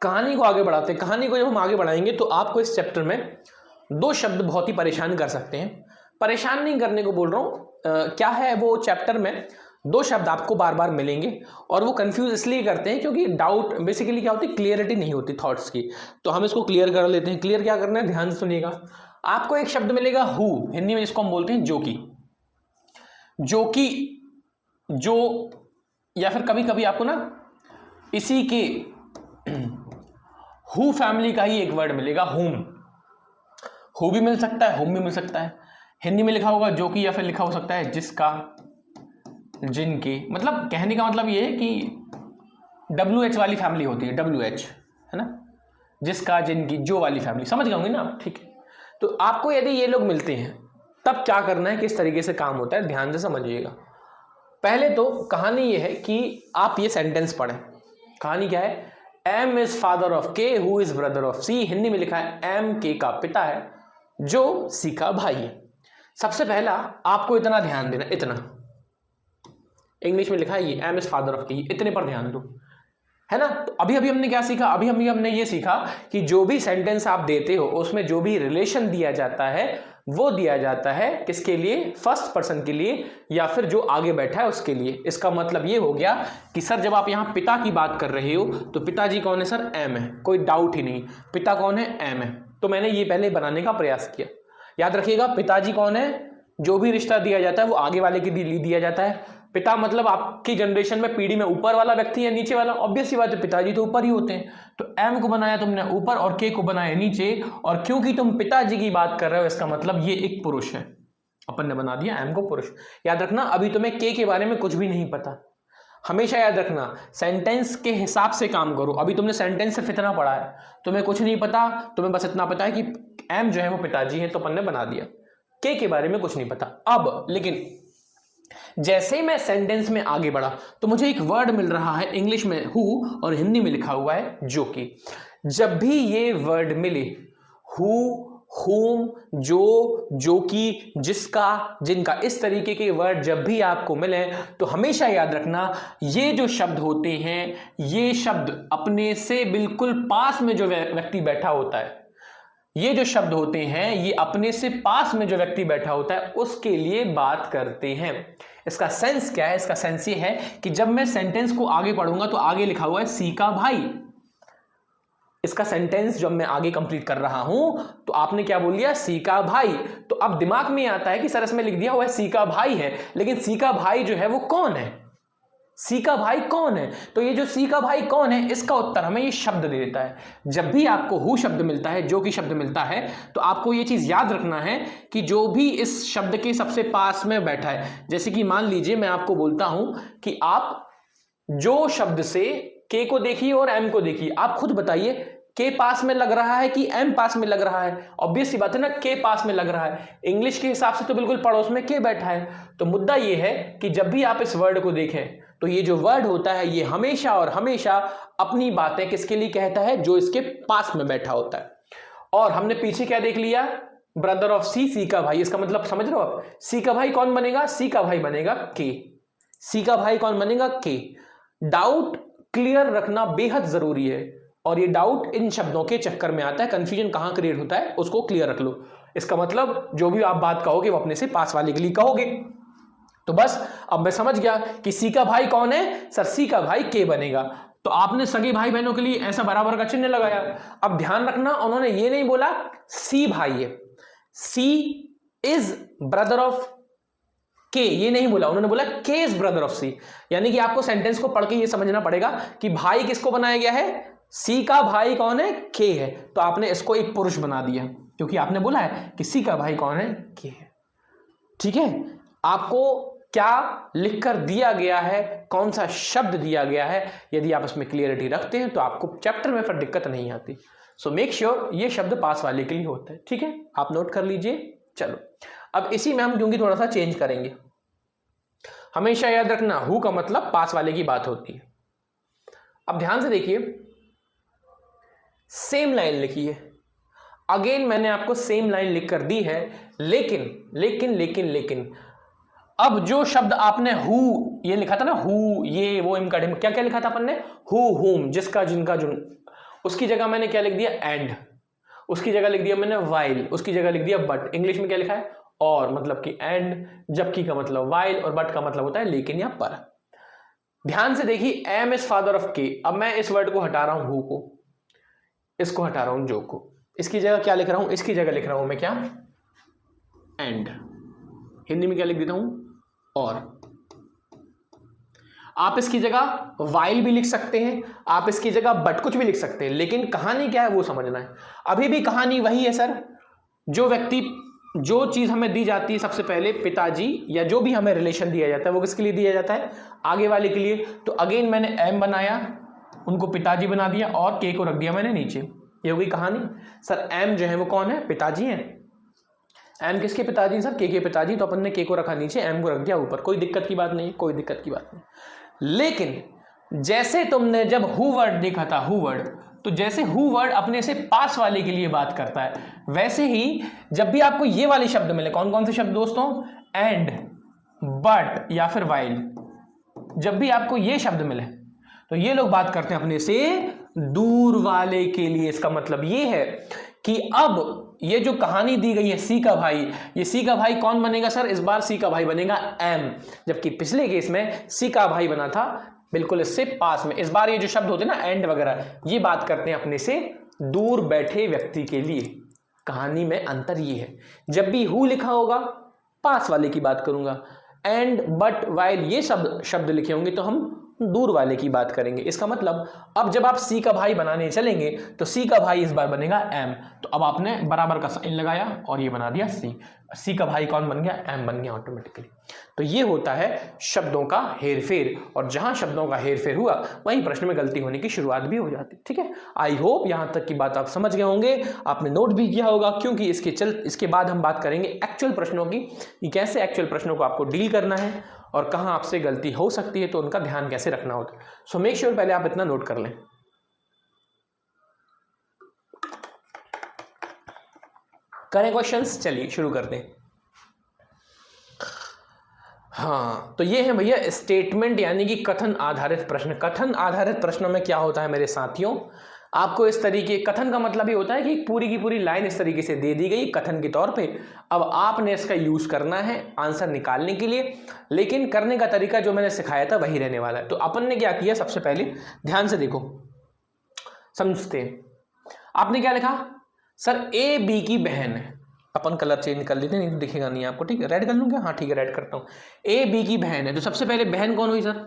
A: कहानी को आगे बढ़ाते हैं। कहानी को जब हम आगे बढ़ाएंगे तो आपको इस चैप्टर में 2 शब्द बहुत ही परेशान कर सकते हैं। परेशान नहीं करने को बोल रहा हूं, क्या है वो चैप्टर में 2 शब्द आपको बार बार मिलेंगे और वो कंफ्यूज इसलिए करते हैं क्योंकि डाउट बेसिकली क्या होती है, क्लियरिटी नहीं होती थॉट्स की। तो हम इसको क्लियर कर लेते हैं। क्लियर क्या करना है, ध्यान से सुनिएगा। आपको एक शब्द मिलेगा हु, हिंदी में जिसको हम बोलते हैं जो कि, जो कि, जो, या फिर कभी कभी आपको ना इसी के हु फैमिली का ही एक वर्ड मिलेगा, हुम। हु भी मिल सकता है, हुम भी मिल सकता है। हिंदी में लिखा होगा जो कि, या फिर लिखा हो सकता है जिसका, जिनकी। मतलब कहने का मतलब ये है कि WH वाली फैमिली होती है, WH है ना, जिसका, जिनकी, जो वाली फैमिली, समझ गए होंगे ना आप, ठीक है। तो आपको यदि ये लोग मिलते हैं तब क्या करना है, किस तरीके से काम होता है, ध्यान से समझिएगा। पहले तो कहानी ये है कि आप ये सेंटेंस पढ़ें। कहानी क्या है, M is father of K who is brother of C। Hindi में लिखा है M K का पिता है जो C का भाई है। सबसे पहला आपको इतना ध्यान देना, इतना, इंग्लिश में लिखा है ये M is father of K, इतने पर ध्यान दो, है ना। तो अभी अभी हमने क्या सीखा, अभी हमने ये सीखा कि जो भी सेंटेंस आप देते हो उसमें जो भी रिलेशन दिया जाता है वो दिया जाता है किसके लिए, फर्स्ट पर्सन के लिए या फिर जो आगे बैठा है उसके लिए। इसका मतलब ये हो गया कि सर जब आप यहाँ पिता की बात कर रहे हो तो पिताजी कौन है सर, M है, कोई डाउट ही नहीं, पिता कौन है, M है। तो मैंने ये पहले बनाने का प्रयास किया। याद रखिएगा पिताजी कौन है, जो भी रिश्ता दिया जाता है वो आगे वाले के लिए दिया जाता है। पिता मतलब आपकी जनरेशन में पीढ़ी में ऊपर वाला व्यक्ति या नीचे वाला, ऑब्वियस सी बात है, पिताजी तो ऊपर ही होते हैं। तो M को बनाया तुमने ऊपर और K को बनाया नीचे, और क्योंकि तुम पिताजी की बात कर रहे हो इसका मतलब ये एक पुरुष है, अपन ने बना दिया M को पुरुष। याद रखना अभी तुम्हें K के बारे में कुछ भी नहीं पता, हमेशा याद रखना सेंटेंस के हिसाब से काम करो। अभी तुमने सेंटेंस सिर्फ इतना पढ़ा है, तुम्हें कुछ नहीं पता, तुम्हें बस इतना पता है कि M जो है वो पिताजी है तो अपन ने बना दिया, K के बारे में कुछ नहीं पता। अब लेकिन जैसे ही मैं सेंटेंस में आगे बढ़ा तो मुझे एक वर्ड मिल रहा है इंग्लिश में हु और हिंदी में लिखा हुआ है जो कि। जब भी ये वर्ड मिले हु whom, जो कि, जिसका, जिनका, इस तरीके के वर्ड जब भी आपको मिले तो हमेशा याद रखना ये जो शब्द होते हैं, ये शब्द अपने से बिल्कुल पास में जो व्यक्ति बैठा होता है, ये जो शब्द होते हैं ये अपने से पास में जो व्यक्ति बैठा होता है उसके लिए बात करते हैं। इसका सेंस क्या है? इसका सेंस ये है कि जब मैं सेंटेंस को आगे पढ़ूंगा तो आगे लिखा हुआ है सी का भाई। इसका सेंटेंस जब मैं आगे कंप्लीट कर रहा हूं तो आपने क्या बोल दिया? सी का भाई। तो अब दिमाग में आता है कि सर इसमें लिख दिया हुआ है सी का भाई है, लेकिन सी का भाई जो है वो कौन है? सी का भाई कौन है? तो ये जो सी का भाई कौन है इसका उत्तर हमें ये शब्द दे देता है। जब भी आपको हु शब्द मिलता है, जो कि शब्द मिलता है, तो आपको ये चीज याद रखना है कि जो भी इस शब्द के सबसे पास में बैठा है, जैसे कि मान लीजिए मैं आपको बोलता हूं कि आप जो शब्द से के को देखिए और एम को देखिए, आप खुद बताइए के पास में लग रहा है कि एम पास में लग रहा है? ऑब्वियस सी बात है ना, के पास में लग रहा है। इंग्लिश के हिसाब से तो बिल्कुल पड़ोस में के बैठा है। तो मुद्दा ये है कि जब भी आप इस वर्ड को देखें तो ये जो वर्ड होता है ये हमेशा और हमेशा अपनी बातें किसके लिए कहता है? जो इसके पास में बैठा होता है। और हमने पीछे क्या देख लिया? ब्रदर ऑफ सी, सी का भाई। इसका मतलब समझ रहे हो आप? सी का भाई कौन बनेगा? सी का भाई बनेगा के। सी का भाई कौन बनेगा? के। डाउट क्लियर रखना बेहद जरूरी है, और ये डाउट इन शब्दों के चक्कर में आता है। कंफ्यूजन कहां क्रिएट होता है उसको क्लियर रख लो। इसका मतलब जो भी आप बात कहोगे वो अपने से पास वाले के लिए कहोगे। तो बस अब मैं समझ गया कि सी का भाई कौन है? सर सी का भाई के बनेगा। तो आपने सगे भाई बहनों के लिए ऐसा बराबर का चिन्ह लगाया। अब ध्यान रखना, उन्होंने ये नहीं बोला सी भाई है, सी इज ब्रदर ऑफ के, ये नहीं बोला। उन्होंने बोला के इज ब्रदर ऑफ सी। यानी कि आपको सेंटेंस को पढ़ के ये समझना पड़ेगा कि भाई किसको बनाया गया है? सी का भाई कौन है? के है। तो आपने इसको एक पुरुष बना दिया क्योंकि आपने बोला है कि सी का भाई कौन है? के है। ठीक है, आपको क्या लिखकर दिया गया है, कौन सा शब्द दिया गया है, यदि आप इसमें क्लियरिटी रखते हैं तो आपको चैप्टर में फिर दिक्कत नहीं आती। सो मेक श्योर ये शब्द पास वाले के लिए होता है। ठीक है, आप नोट कर लीजिए। चलो अब इसी में हम क्योंकि थोड़ा सा चेंज करेंगे। हमेशा याद रखना हु का मतलब पास वाले की बात होती है। अब ध्यान से देखिए, सेम लाइन लिखी है। अगेन मैंने आपको सेम लाइन लिख कर दी है, लेकिन लेकिन लेकिन लेकिन अब जो शब्द आपने हु ये लिखा था ना, हु ये वो इनका ढिम, क्या क्या लिखा था अपन ने? हु हुम, जिसका जिनका जो, उसकी जगह मैंने क्या लिख दिया? एंड। उसकी जगह लिख दिया मैंने वाइल। उसकी जगह लिख दिया बट। इंग्लिश में क्या लिखा है? और, मतलब कि एंड, जबकि का मतलब वाइल, और बट का मतलब होता है लेकिन या पर। ध्यान से देखिए, एम इज फादर ऑफ के। अब मैं इस वर्ड को हटा रहा हूं हु को, इसको हटा रहा हूं जो को। इसकी जगह क्या लिख रहा हूं? इसकी जगह लिख रहा हूं मैं क्या? एंड। हिंदी में क्या लिख देता हूं? और। आप इसकी जगह वाइल भी लिख सकते हैं, आप इसकी जगह बट कुछ भी लिख सकते हैं, लेकिन कहानी क्या है वो समझना है। अभी भी कहानी वही है सर। जो व्यक्ति, जो चीज हमें दी जाती है सबसे पहले, पिताजी या जो भी हमें रिलेशन दिया जाता है वो किसके लिए दिया जाता है? आगे वाले के लिए। तो अगेन मैंने एम बनाया, उनको पिताजी बना दिया, और के को रख दिया मैंने नीचे। ये हो गई कहानी। सर एम जो है वो कौन है? पिताजी हैं। एम किसके पिताजी? सर के पिताजी। तो अपन ने के को रखा नीचे, एम को रख दिया ऊपर। कोई दिक्कत की बात नहीं, कोई दिक्कत की बात नहीं। लेकिन जैसे तुमने जब हु वर्ड देखा था, हु वर्ड, तो जैसे हु वर्ड अपने से पास वाले के लिए बात करता है, वैसे ही जब भी आपको ये वाले शब्द मिले, कौन कौन से शब्द दोस्तों? एंड, बट या फिर वाइल, जब भी आपको ये शब्द मिले तो ये लोग बात करते हैं अपने से दूर वाले के लिए। इसका मतलब ये है कि अब ये जो कहानी दी गई है सी का भाई, ये सी का भाई कौन बनेगा सर? इस बार सी का भाई बनेगा एम, जबकि पिछले केस में सी का भाई बना था बिल्कुल इससे पास में। इस बार ये जो शब्द होते हैं ना एंड वगैरह, ये बात करते हैं अपने से दूर बैठे व्यक्ति के लिए। कहानी में अंतर ये है, जब भी हु लिखा होगा पास वाले की बात करूंगा, एंड, बट, वाइल ये शब्द लिखे होंगे तो हम दूर वाले की बात करेंगे। इसका मतलब अब जब आप सी का भाई बनाने चलेंगे तो सी का भाई इस बार बनेगा एम। तो अब आपने बराबर का साइन लगाया और ये बना दिया सी। सी का भाई कौन बन गया? एम बन गया ऑटोमेटिकली। तो ये होता है शब्दों का हेरफेर, और जहां शब्दों का हेरफेर हुआ वहीं प्रश्न में गलती होने की शुरुआत भी हो जाती। ठीक है, आई होप यहां तक की बात आप समझ गए होंगे, आपने नोट भी किया होगा, क्योंकि इसके बाद हम बात करेंगे एक्चुअल प्रश्नों की, कि कैसे एक्चुअल प्रश्नों को आपको डील करना है और कहां आपसे गलती हो सकती है तो उनका ध्यान कैसे रखना होता है। सो मेक श्योर पहले आप इतना नोट कर लें। करें क्वेश्चंस, चलिए शुरू करते हैं। हाँ, तो ये है भैया स्टेटमेंट यानी कि कथन आधारित प्रश्न। कथन आधारित प्रश्नों में क्या होता है मेरे साथियों, आपको इस तरीके, कथन का मतलब ये होता है कि पूरी की पूरी लाइन इस तरीके से दे दी गई कथन के तौर पे, अब आपने इसका यूज करना है आंसर निकालने के लिए, लेकिन करने का तरीका जो मैंने सिखाया था वही रहने वाला है। तो अपन ने क्या किया, सबसे पहले ध्यान से देखो, समझते हैं। आपने क्या लिखा, सर ए बी की बहन है। अपन कलर चेंज कर लेते हैं, नहीं तो दिखेगा नहीं आपको, ठीक है। रेड कर लूँ क्या, हाँ ठीक है, रेड करता हूँ। ए बी की बहन है, तो सबसे पहले बहन कौन हुई सर,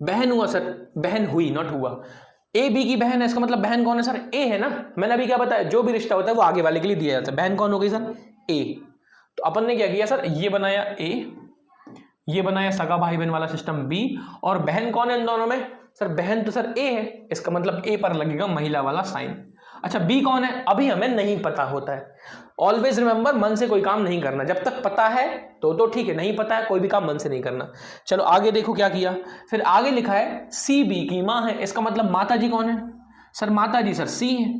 A: बहन हुआ सर, बहन हुई नॉट हुआ। ए बी की बहन है, इसका मतलब बहन कौन है सर, ए है ना। मैंने अभी क्या बताया, जो भी रिश्ता होता है वो आगे वाले के लिए दिया जाता है। बहन कौन हो गई सर, ए। तो अपन ने क्या किया सर, ये बनाया ए, ये बनाया सगा भाई बहन वाला सिस्टम बी, और बहन कौन है इन दोनों में, सर बहन तो सर ए है, इसका मतलब ए पर लगेगा महिला वाला साइन। अच्छा बी कौन है, अभी हमें नहीं पता होता है। ऑलवेज रिमेंबर, मन से कोई काम नहीं करना, जब तक पता है तो ठीक है, नहीं पता है कोई भी काम मन से नहीं करना। चलो आगे देखो क्या किया, फिर आगे लिखा है सी बी की माँ है, इसका मतलब माता जी कौन है, सर माता जी सर सी है।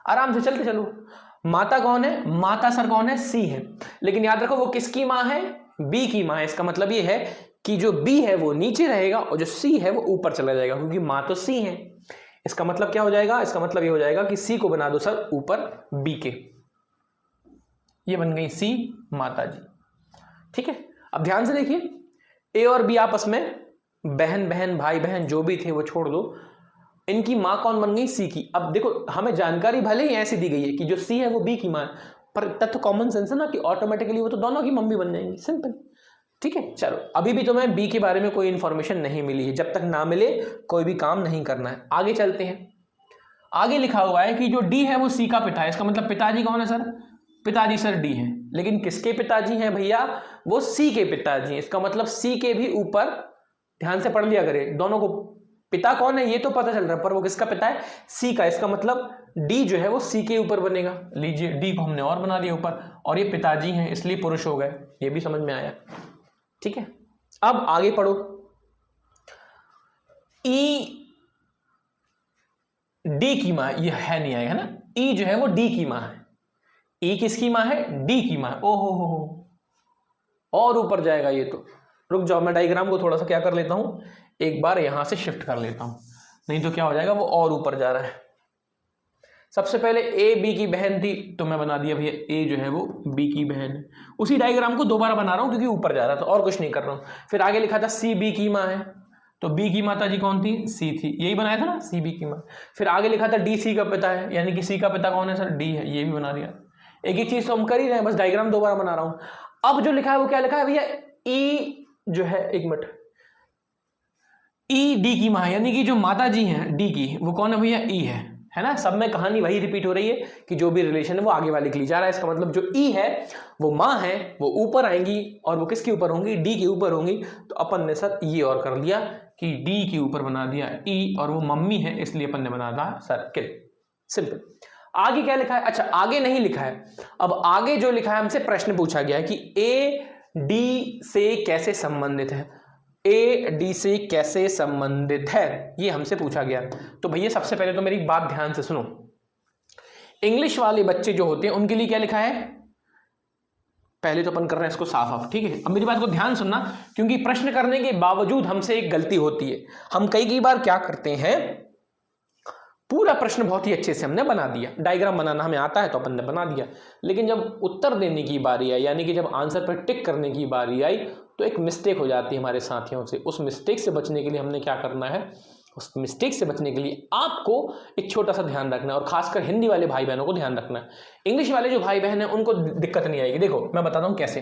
A: आराम से चलते चलो, माता कौन है, माता सर कौन है, सी है। लेकिन याद रखो वो किसकी माँ है, बी की माँ है। इसका मतलब ये है कि जो बी है वो नीचे रहेगा और जो सी है वो ऊपर चला जाएगा, क्योंकि माँ तो सी है। इसका मतलब क्या हो जाएगा, इसका मतलब ये हो जाएगा कि सी को बना दो सर ऊपर बी के, ये बन गई सी माता जी, ठीक है। अब ध्यान से देखिए, ए और बी आपस में बहन बहन भाई बहन जो भी थे वो छोड़ दो, इनकी माँ कौन बन गई, सी की। अब देखो हमें जानकारी भले ही ऐसी दी गई है कि जो सी है वो बी की माँ, पर तथ्य कॉमन सेंस है ना कि ऑटोमेटिकली वो तो दोनों की मम्मी बन जाएंगी, सिंपल, ठीक है। चलो अभी भी तुम्हें बी के बारे में कोई इंफॉर्मेशन नहीं मिली है, जब तक ना मिले कोई भी काम नहीं करना है। आगे चलते हैं, आगे लिखा हुआ है कि जो डी है वो सी का पिता है, इसका मतलब पिताजी कौन है सर, पिताजी सर डी है। लेकिन किसके पिताजी हैं भैया, वो सी के पिताजी हैं। इसका मतलब सी के भी ऊपर, ध्यान से पढ़ लिया करें, दोनों को पिता कौन है ये तो पता चल रहा है, पर वो किसका पिता है, सी का। इसका मतलब डी जो है वो सी के ऊपर बनेगा। लीजिए डी को हमने और बना दिया ऊपर, और ये पिताजी हैं इसलिए पुरुष हो गए, ये भी समझ में आया, ठीक है। अब आगे पढ़ो, ई डी की मां, ये है नहीं आएगा ना, ई जो है वो डी की मां है। ई किसकी मां है, डी की मां। ओहो हो, और ऊपर जाएगा ये तो। रुक जाओ, मैं डायग्राम को थोड़ा सा क्या कर लेता हूं, एक बार यहां से शिफ्ट कर लेता हूं, नहीं तो क्या हो जाएगा वो और ऊपर जा रहा है। सबसे पहले ए बी की बहन थी, तो मैं बना दिया भैया ए जो है वो बी की बहन है। उसी डायग्राम को दोबारा बना रहा हूं क्योंकि ऊपर जा रहा था, और कुछ नहीं कर रहा हूं। फिर आगे लिखा था सी बी की मां है, तो बी की माता जी कौन थी, सी थी, यही बनाया था ना, सी बी की मां। फिर आगे लिखा था डी सी का पिता है, यानी कि सी का पिता कौन है सर, डी है, ये भी बना दिया। एक ही चीज तो हम कर ही रहे हैं, बस डायग्राम दोबारा बना रहा हूं। अब जो लिखा है वो क्या लिखा है भैया, ई जो है, एक मिनट, ई डी की मां, यानी कि जो माता जी हैं डी की, वो कौन है भैया, ई है ना। सब में कहानी वही रिपीट हो रही है कि जो भी रिलेशन है वो आगे वाले के लिए जा रहा है। इसका मतलब जो ई है वो माँ है, वो ऊपर आएंगी, और वो किसके ऊपर होंगी, डी के ऊपर होंगी। तो अपन ने सर ये और कर लिया कि डी के ऊपर बना दिया ई, और वो मम्मी है इसलिए अपन ने बना दिया सर्किल, सिंपल। आगे क्या लिखा है, अच्छा आगे नहीं लिखा है। अब आगे जो लिखा है हमसे प्रश्न पूछा गया है कि ए डी से कैसे संबंधित है, ए डी से कैसे संबंधित है, ये हमसे पूछा गया। तो भैया सबसे पहले तो मेरी बात ध्यान से सुनो, इंग्लिश वाले बच्चे जो होते हैं उनके लिए क्या लिखा है, पहले तो अपन कर रहे हैं इसको साफ साफ, ठीक है। अब मेरी बात को ध्यान सुनना, क्योंकि प्रश्न करने के बावजूद हमसे एक गलती होती है। हम कई बार क्या करते हैं, पूरा प्रश्न बहुत ही अच्छे से हमने बना दिया, डायग्राम बनाना हमें आता है तो अपन ने बना दिया, लेकिन जब उत्तर देने की बारी आई, यानी कि जब आंसर पर टिक करने की बारी आई, तो एक मिस्टेक हो जाती है हमारे साथियों से। उस मिस्टेक से बचने के लिए हमने क्या करना है, उस मिस्टेक से बचने के लिए आपको एक छोटा सा ध्यान रखना है, और खासकर हिंदी वाले भाई बहनों को ध्यान रखना है। इंग्लिश वाले जो भाई बहन हैं उनको दिक्कत नहीं आएगी। देखो मैं बताता हूं कैसे।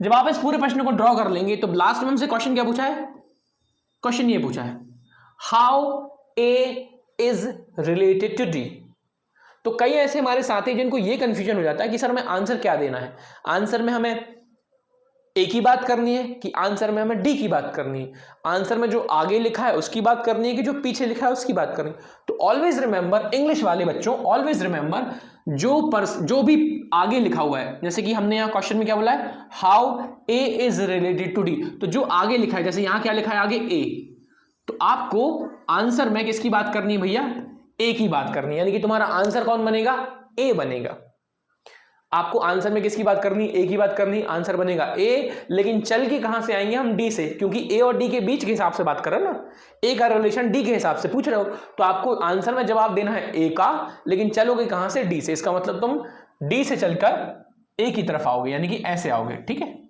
A: जब आप इस पूरे प्रश्न को ड्रॉ कर लेंगे तो लास्ट में हमसे क्वेश्चन क्या पूछा है, क्वेश्चन ये पूछा है, how A is related to D. तो कई ऐसे हमारे साथी जिनको ये कंफ्यूजन हो जाता है कि सर हमें आंसर क्या देना है, आंसर में हमें ए की बात करनी है कि आंसर में हमें डी की बात करनी है, आंसर में जो आगे लिखा है उसकी बात करनी है कि जो पीछे लिखा है उसकी बात करनी है। तो ऑलवेज रिमेंबर, इंग्लिश वाले बच्चों ऑलवेज रिमेंबर, जो भी आगे लिखा हुआ है, जैसे कि हमने यहाँ क्वेश्चन में क्या बोला है, how A is related to D, तो जो आगे लिखा है, जैसे यहाँ क्या लिखा है आगे ए, तो आपको आंसर में किसकी बात करनी है भैया, ए की बात करनी है, यानी कि तुम्हारा आंसर कौन बनेगा, ए बनेगा। आपको आंसर में किसकी बात करनी, ए की बात करनी, आंसर बनेगा ए। लेकिन चल के कहां से आएंगे हम, डी से, क्योंकि ए और डी के बीच के हिसाब से बात कर रहे हो ना, ए का रिलेशन डी के हिसाब से पूछ रहे हो, तो आपको आंसर में जवाब देना है ए का, लेकिन चलोगे कहां से, डी से। इसका मतलब तुम डी से चलकर ए की तरफ आओगे, यानी कि ऐसे आओगे, ठीक है।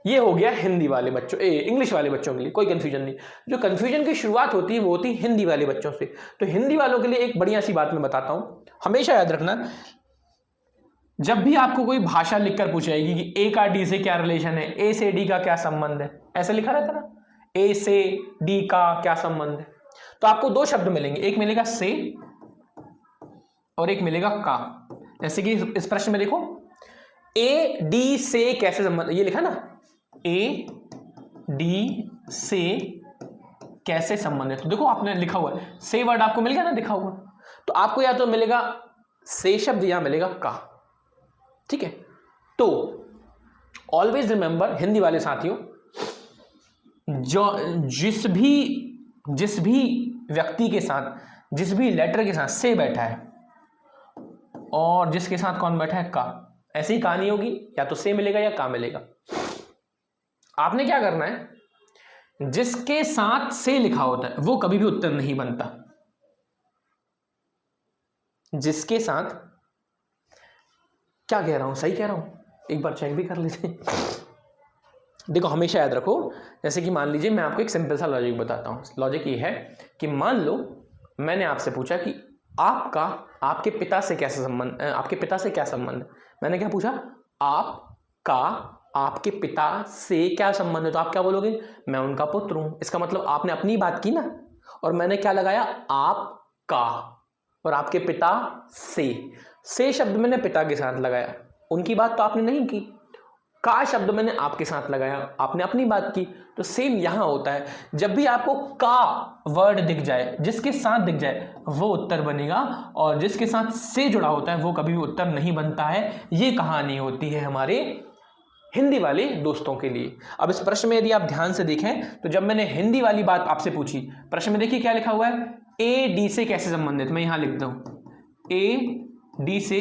A: ये हो गया हिंदी वाले बच्चों, इंग्लिश वाले बच्चों के लिए, कोई कंफ्यूजन नहीं। जो कंफ्यूजन की शुरुआत होती है वो होती है हिंदी वाले बच्चों से। तो हिंदी वालों के लिए एक बढ़िया सी बात मैं बताता हूं, हमेशा याद रखना, जब भी आपको कोई भाषा लिखकर पूछेगी कि ए का डी से क्या रिलेशन है, ए से डी का क्या संबंध है, ऐसे लिखा रहता ना, ए से डी का क्या संबंध है, तो आपको दो शब्द मिलेंगे, एक मिलेगा से और एक मिलेगा का। जैसे कि इस प्रश्न में देखो, ए डी से कैसे संबंध, ये लिखा ना, ए डी से कैसे संबंध है। तो देखो आपने लिखा हुआ है, से वर्ड आपको मिल गया ना दिखा हुआ, तो आपको या तो मिलेगा से शब्द या मिलेगा का, ठीक है। तो ऑलवेज रिमेंबर हिंदी वाले साथियों, जो जिस भी व्यक्ति के साथ, जिस भी लेटर के साथ से बैठा है और जिसके साथ कौन बैठा है, का, ऐसी कहानी होगी, या तो से मिलेगा या का मिलेगा। आपने क्या करना है, जिसके साथ से लिखा होता है वो कभी भी उत्तर नहीं बनता, जिसके साथ, क्या कह रहा हूं, सही कह रहा हूं, एक बार चेक भी कर लीजिए। देखो हमेशा याद रखो, जैसे कि मान लीजिए मैं आपको एक सिंपल सा लॉजिक बताता हूं। लॉजिक ये है कि मान लो मैंने आपसे पूछा कि आपका आपके पिता से कैसे संबंध, आपके पिता से क्या संबंध है। मैंने क्या पूछा, आपका आपके पिता से क्या संबंध है, तो आप क्या बोलोगे, मैं उनका पुत्र हूं। इसका मतलब आपने अपनी बात की ना, और मैंने क्या लगाया, आपका, और आपके पिता से शब्द मैंने पिता के साथ लगाया, उनकी बात तो आपने नहीं की। का शब्द मैंने आपके साथ लगाया, आपने अपनी बात की। तो सेम यहां होता है, जब भी आपको का वर्ड दिख जाए, जिसके साथ दिख जाए, वो उत्तर बनेगा, और जिसके साथ से जुड़ा होता है वो कभी भी उत्तर नहीं बनता है। ये कहानी होती है हमारे हिंदी वाले दोस्तों के लिए। अब इस प्रश्न में यदि आप ध्यान से देखें, तो जब मैंने हिंदी वाली बात आपसे पूछी, प्रश्न में देखिए क्या लिखा हुआ है, ए डी से कैसे संबंधित, मैं यहां लिखता हूं, ए डी से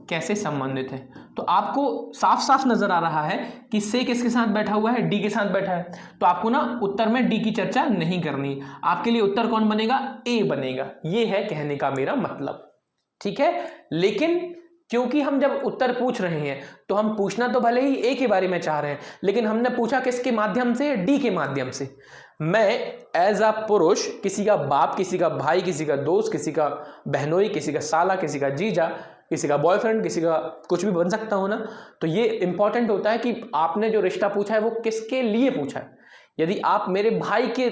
A: कैसे संबंधित है। तो आपको साफ साफ नजर आ रहा है कि से किसके साथ बैठा हुआ है, डी के साथ बैठा है। तो आपको ना उत्तर में डी की चर्चा नहीं करनी, आपके लिए उत्तर कौन बनेगा, ए बनेगा। ये है कहने का मेरा मतलब, ठीक है। लेकिन क्योंकि हम जब उत्तर पूछ रहे हैं तो हम पूछना तो भले ही ए के बारे में चाह रहे हैं, लेकिन हमने पूछा किसके माध्यम से, डी के माध्यम से। मैं एज अ पुरुष, किसी का बाप, किसी का भाई, किसी का दोस्त, किसी का बहनोई, किसी का साला, किसी का जीजा, किसी का बॉयफ्रेंड, किसी का कुछ भी बन सकता हूं ना। तो ये इंपॉर्टेंट होता है कि आपने जो रिश्ता पूछा है वो किसके लिए पूछा है। यदि आप मेरे भाई के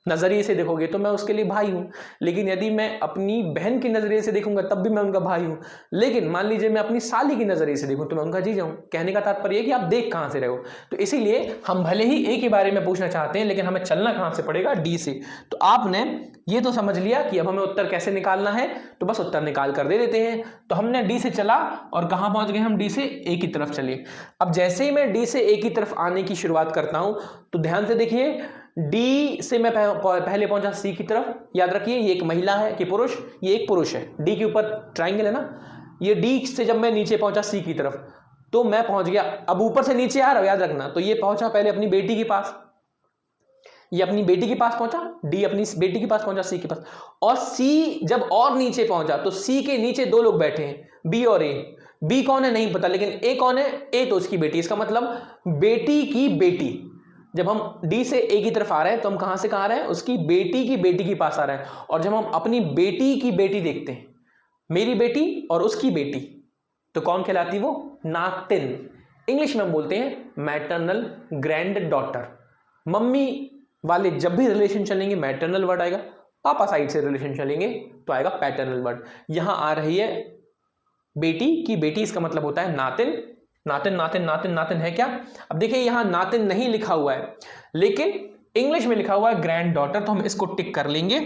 A: नजरिए से देखोगे तो मैं उसके लिए भाई हूं, लेकिन यदि मैं अपनी बहन के नजरिए से देखूंगा तब भी मैं उनका भाई हूं। लेकिन मान लीजिए मैं अपनी साली की नजरिए से देखूं तो मैं उनका जीजा हूं। कहने का तात्पर्य है कि आप देख कहां से रहे हो। तो इसीलिए हम भले ही ए के बारे में पूछना चाहते हैं, लेकिन हमें चलना कहां से पड़ेगा, डी से। तो आपने ये तो समझ लिया कि अब हमें उत्तर कैसे निकालना है, तो बस उत्तर निकाल कर दे देते हैं। तो हमने डी से चला और कहां पहुंच गए हम, डी से ए की तरफ चले। अब जैसे ही मैं डी से ए की तरफ आने की शुरुआत करता हूं तो ध्यान से देखिए, डी से मैं पहले पहुंचा सी की तरफ। याद रखिए ये एक महिला है कि पुरुष, ये एक पुरुष है। डी के ऊपर ट्राइंगल है ना, ये डी से जब मैं नीचे पहुंचा सी की तरफ तो मैं पहुंच गया, अब ऊपर से नीचे आ रहा हूं, याद रखना। तो ये पहुंचा पहले अपनी बेटी के पास, ये अपनी बेटी के पास पहुंचा, डी अपनी बेटी के पास पहुंचा, सी के पास। और सी जब और नीचे पहुंचा तो सी के नीचे दो लोग बैठे हैं, बी और ए। बी कौन है नहीं पता, लेकिन ए कौन है, ए तो उसकी बेटी। इसका मतलब बेटी की बेटी। जब हम डी से ए की तरफ आ रहे हैं तो हम कहां से कहां आ रहे हैं, उसकी बेटी की बेटी के पास आ रहे हैं। और जब हम अपनी बेटी की बेटी देखते हैं, मेरी बेटी और उसकी बेटी, तो कौन कहलाती वो, नातिन। इंग्लिश में हम बोलते हैं मैटरनल ग्रैंड डॉटर। मम्मी वाले जब भी रिलेशन चलेंगे मैटरनल वर्ड आएगा, पापा साइड से रिलेशन चलेंगे तो आएगा पैटर्नल वर्ड। यहां आ रही है बेटी की बेटी, इसका मतलब होता है नातिन। नातिन नातिन नातिन नातिन है क्या। अब देखिए यहां नातिन नहीं लिखा हुआ है, लेकिन इंग्लिश में लिखा हुआ है ग्रैंड डॉटर, तो हम इसको टिक कर लेंगे।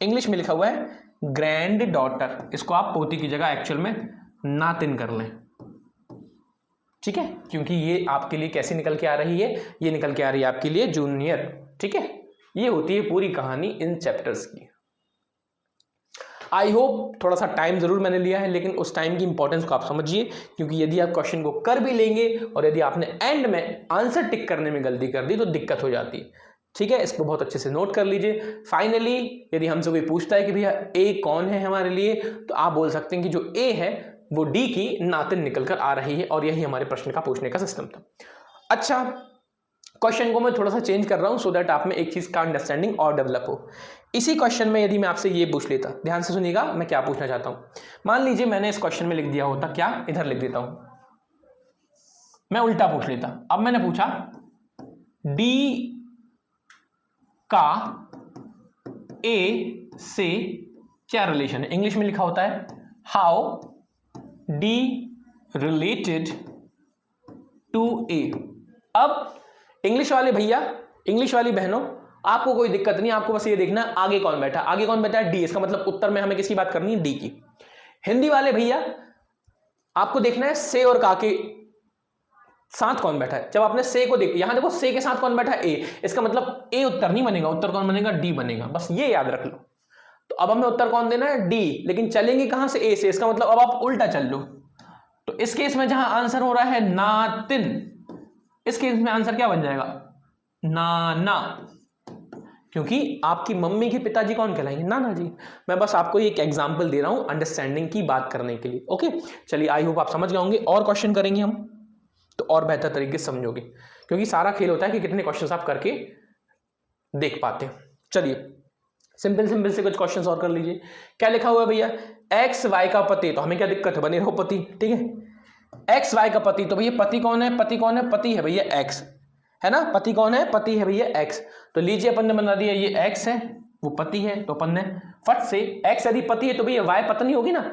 A: इंग्लिश में लिखा हुआ है ग्रैंड डॉटर, इसको आप पोती की जगह एक्चुअल में नातिन कर लें, ठीक है। क्योंकि ये आपके लिए कैसी निकल के आ रही है, ये निकल के आ रही है आपके लिए जूनियर, ठीक है। ये होती है पूरी कहानी इन चैप्टर्स की। आई होप थोड़ा सा टाइम जरूर मैंने लिया है, लेकिन उस टाइम की इंपॉर्टेंस को आप समझिए, क्योंकि यदि आप क्वेश्चन को कर भी लेंगे और यदि आपने एंड में आंसर टिक करने में गलती कर दी तो दिक्कत हो जाती है। ठीक है, इसको बहुत अच्छे से नोट कर लीजिए। फाइनली यदि हमसे कोई पूछता है कि भैया ए कौन है हमारे लिए, तो आप बोल सकते हैं कि जो ए है वो डी की नातिन निकल कर आ रही है, और यही हमारे प्रश्न का पूछने का सिस्टम था। अच्छा, क्वेश्चन को मैं थोड़ा सा चेंज कर रहा हूं सो दैट आप में एक चीज का अंडरस्टैंडिंग और डेवलप हो। इसी क्वेश्चन में यदि मैं आपसे ये पूछ लेता, ध्यान से सुनिएगा मैं क्या पूछना चाहता हूं। मान लीजिए मैंने इस क्वेश्चन में लिख दिया होता, क्या, इधर लिख देता हूं, मैं उल्टा पूछ लेता। अब मैंने पूछा डी का ए से क्या रिलेशन है। इंग्लिश में लिखा होता है हाउ डी रिलेटेड टू ए। अब इंग्लिश वाले भैया, इंग्लिश वाली बहनों, आपको कोई दिक्कत नहीं, आपको बस ये देखना है आगे कौन बैठा, आगे कौन बैठा है, डी। इसका मतलब उत्तर में हमें किसकी बात करनी है, डी की। हिंदी वाले भैया, आपको देखना है से और का के साथ कौन बैठा है। जब आपने से को देख, यहां देखो से के साथ कौन बैठा है, ए। इसका मतलब ए उत्तर नहीं बनेगा, उत्तर कौन बनेगा, डी बनेगा, बस ये याद रख लो। तो अब हमें उत्तर कौन देना है, डी, लेकिन चलेंगे कहां से, ए से। इसका मतलब अब आप उल्टा चल लो। तो इस केस में जहां आंसर हो रहा है नातिन, इस केस में आंसर क्या बन जाएगा, नाना, क्योंकि आपकी मम्मी के पिताजी कौन कहलाएंगे, नाना जी। मैं बस आपको एक एग्जांपल दे रहा हूं अंडरस्टैंडिंग की बात करने के लिए। ओके, चलिए, आई होप आप समझ गए होंगे। और क्वेश्चन करेंगे हम तो और बेहतर तरीके से समझोगे, क्योंकि सारा खेल होता है कि कितने क्वेश्चंस आप करके देख पाते हैं। चलिए, सिंपल सिंपल से कुछ क्वेश्चंस और कर लीजिए। क्या लिखा हुआ है भैया, एक्स वाई का पति, तो हमें क्या दिक्कत है, बने रहो पति। ठीक है, एक्स वाई का पति, तो भैया पति कौन है, पति कौन है, पति है भैया एक्स, है ना। पति कौन है, पति है भैया एक्स। तो लीजिए अपन ने बना दिया, ये एक्स है, वो पति है, तो अपन ने फट से एक्स यदि पति है तो भैया वाई पत्नी होगी ना।